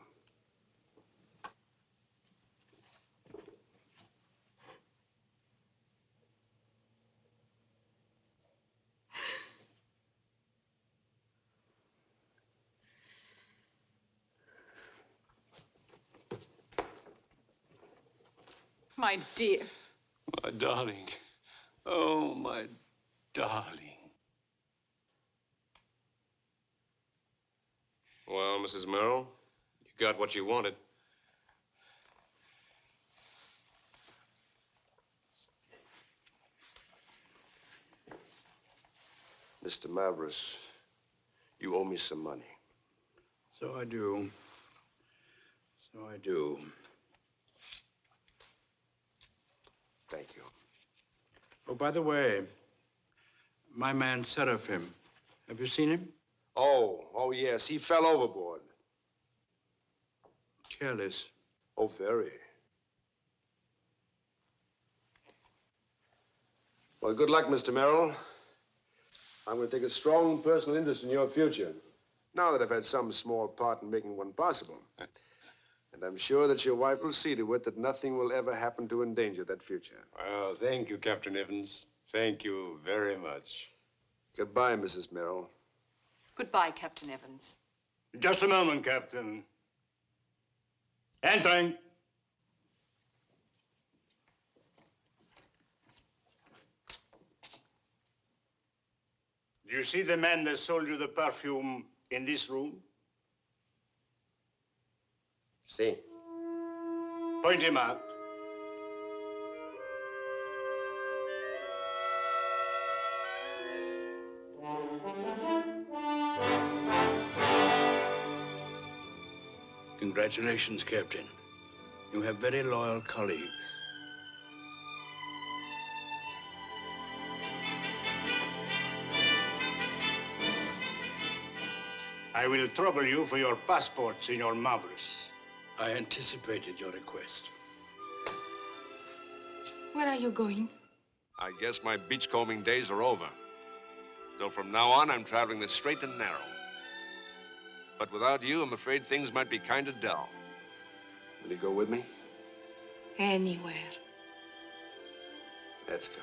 Speaker 18: My dear.
Speaker 14: My darling. Oh, my darling. Well, Mrs. Merrill, you got what you wanted.
Speaker 8: Mr. Mavros, you owe me some money.
Speaker 5: So I do. So I do.
Speaker 8: Thank you.
Speaker 5: Oh, by the way, my man Serafim, have you seen him?
Speaker 8: Oh, yes, he fell overboard.
Speaker 5: Careless.
Speaker 8: Oh, very. Well, good luck, Mr. Merrill. I'm going to take a strong personal interest in your future, now that I've had some small part in making one possible. And I'm sure that your wife will see to it that nothing will ever happen to endanger that future.
Speaker 14: Well, thank you, Captain Evans. Thank you very much.
Speaker 8: Goodbye, Mrs. Merrill.
Speaker 18: Goodbye, Captain Evans.
Speaker 4: Just a moment, Captain. Entering. Do you see the man that sold you the perfume in this room?
Speaker 3: See.
Speaker 4: Point him out.
Speaker 5: Congratulations, Captain. You have very loyal colleagues.
Speaker 4: I will trouble you for your passport, Senor Mavros.
Speaker 5: I anticipated your request.
Speaker 11: Where are you going?
Speaker 3: I guess my beachcombing days are over. So from now on, I'm traveling the straight and narrow. But without you, I'm afraid things might be kind of dull.
Speaker 8: Will you go with me?
Speaker 11: Anywhere.
Speaker 8: Let's go.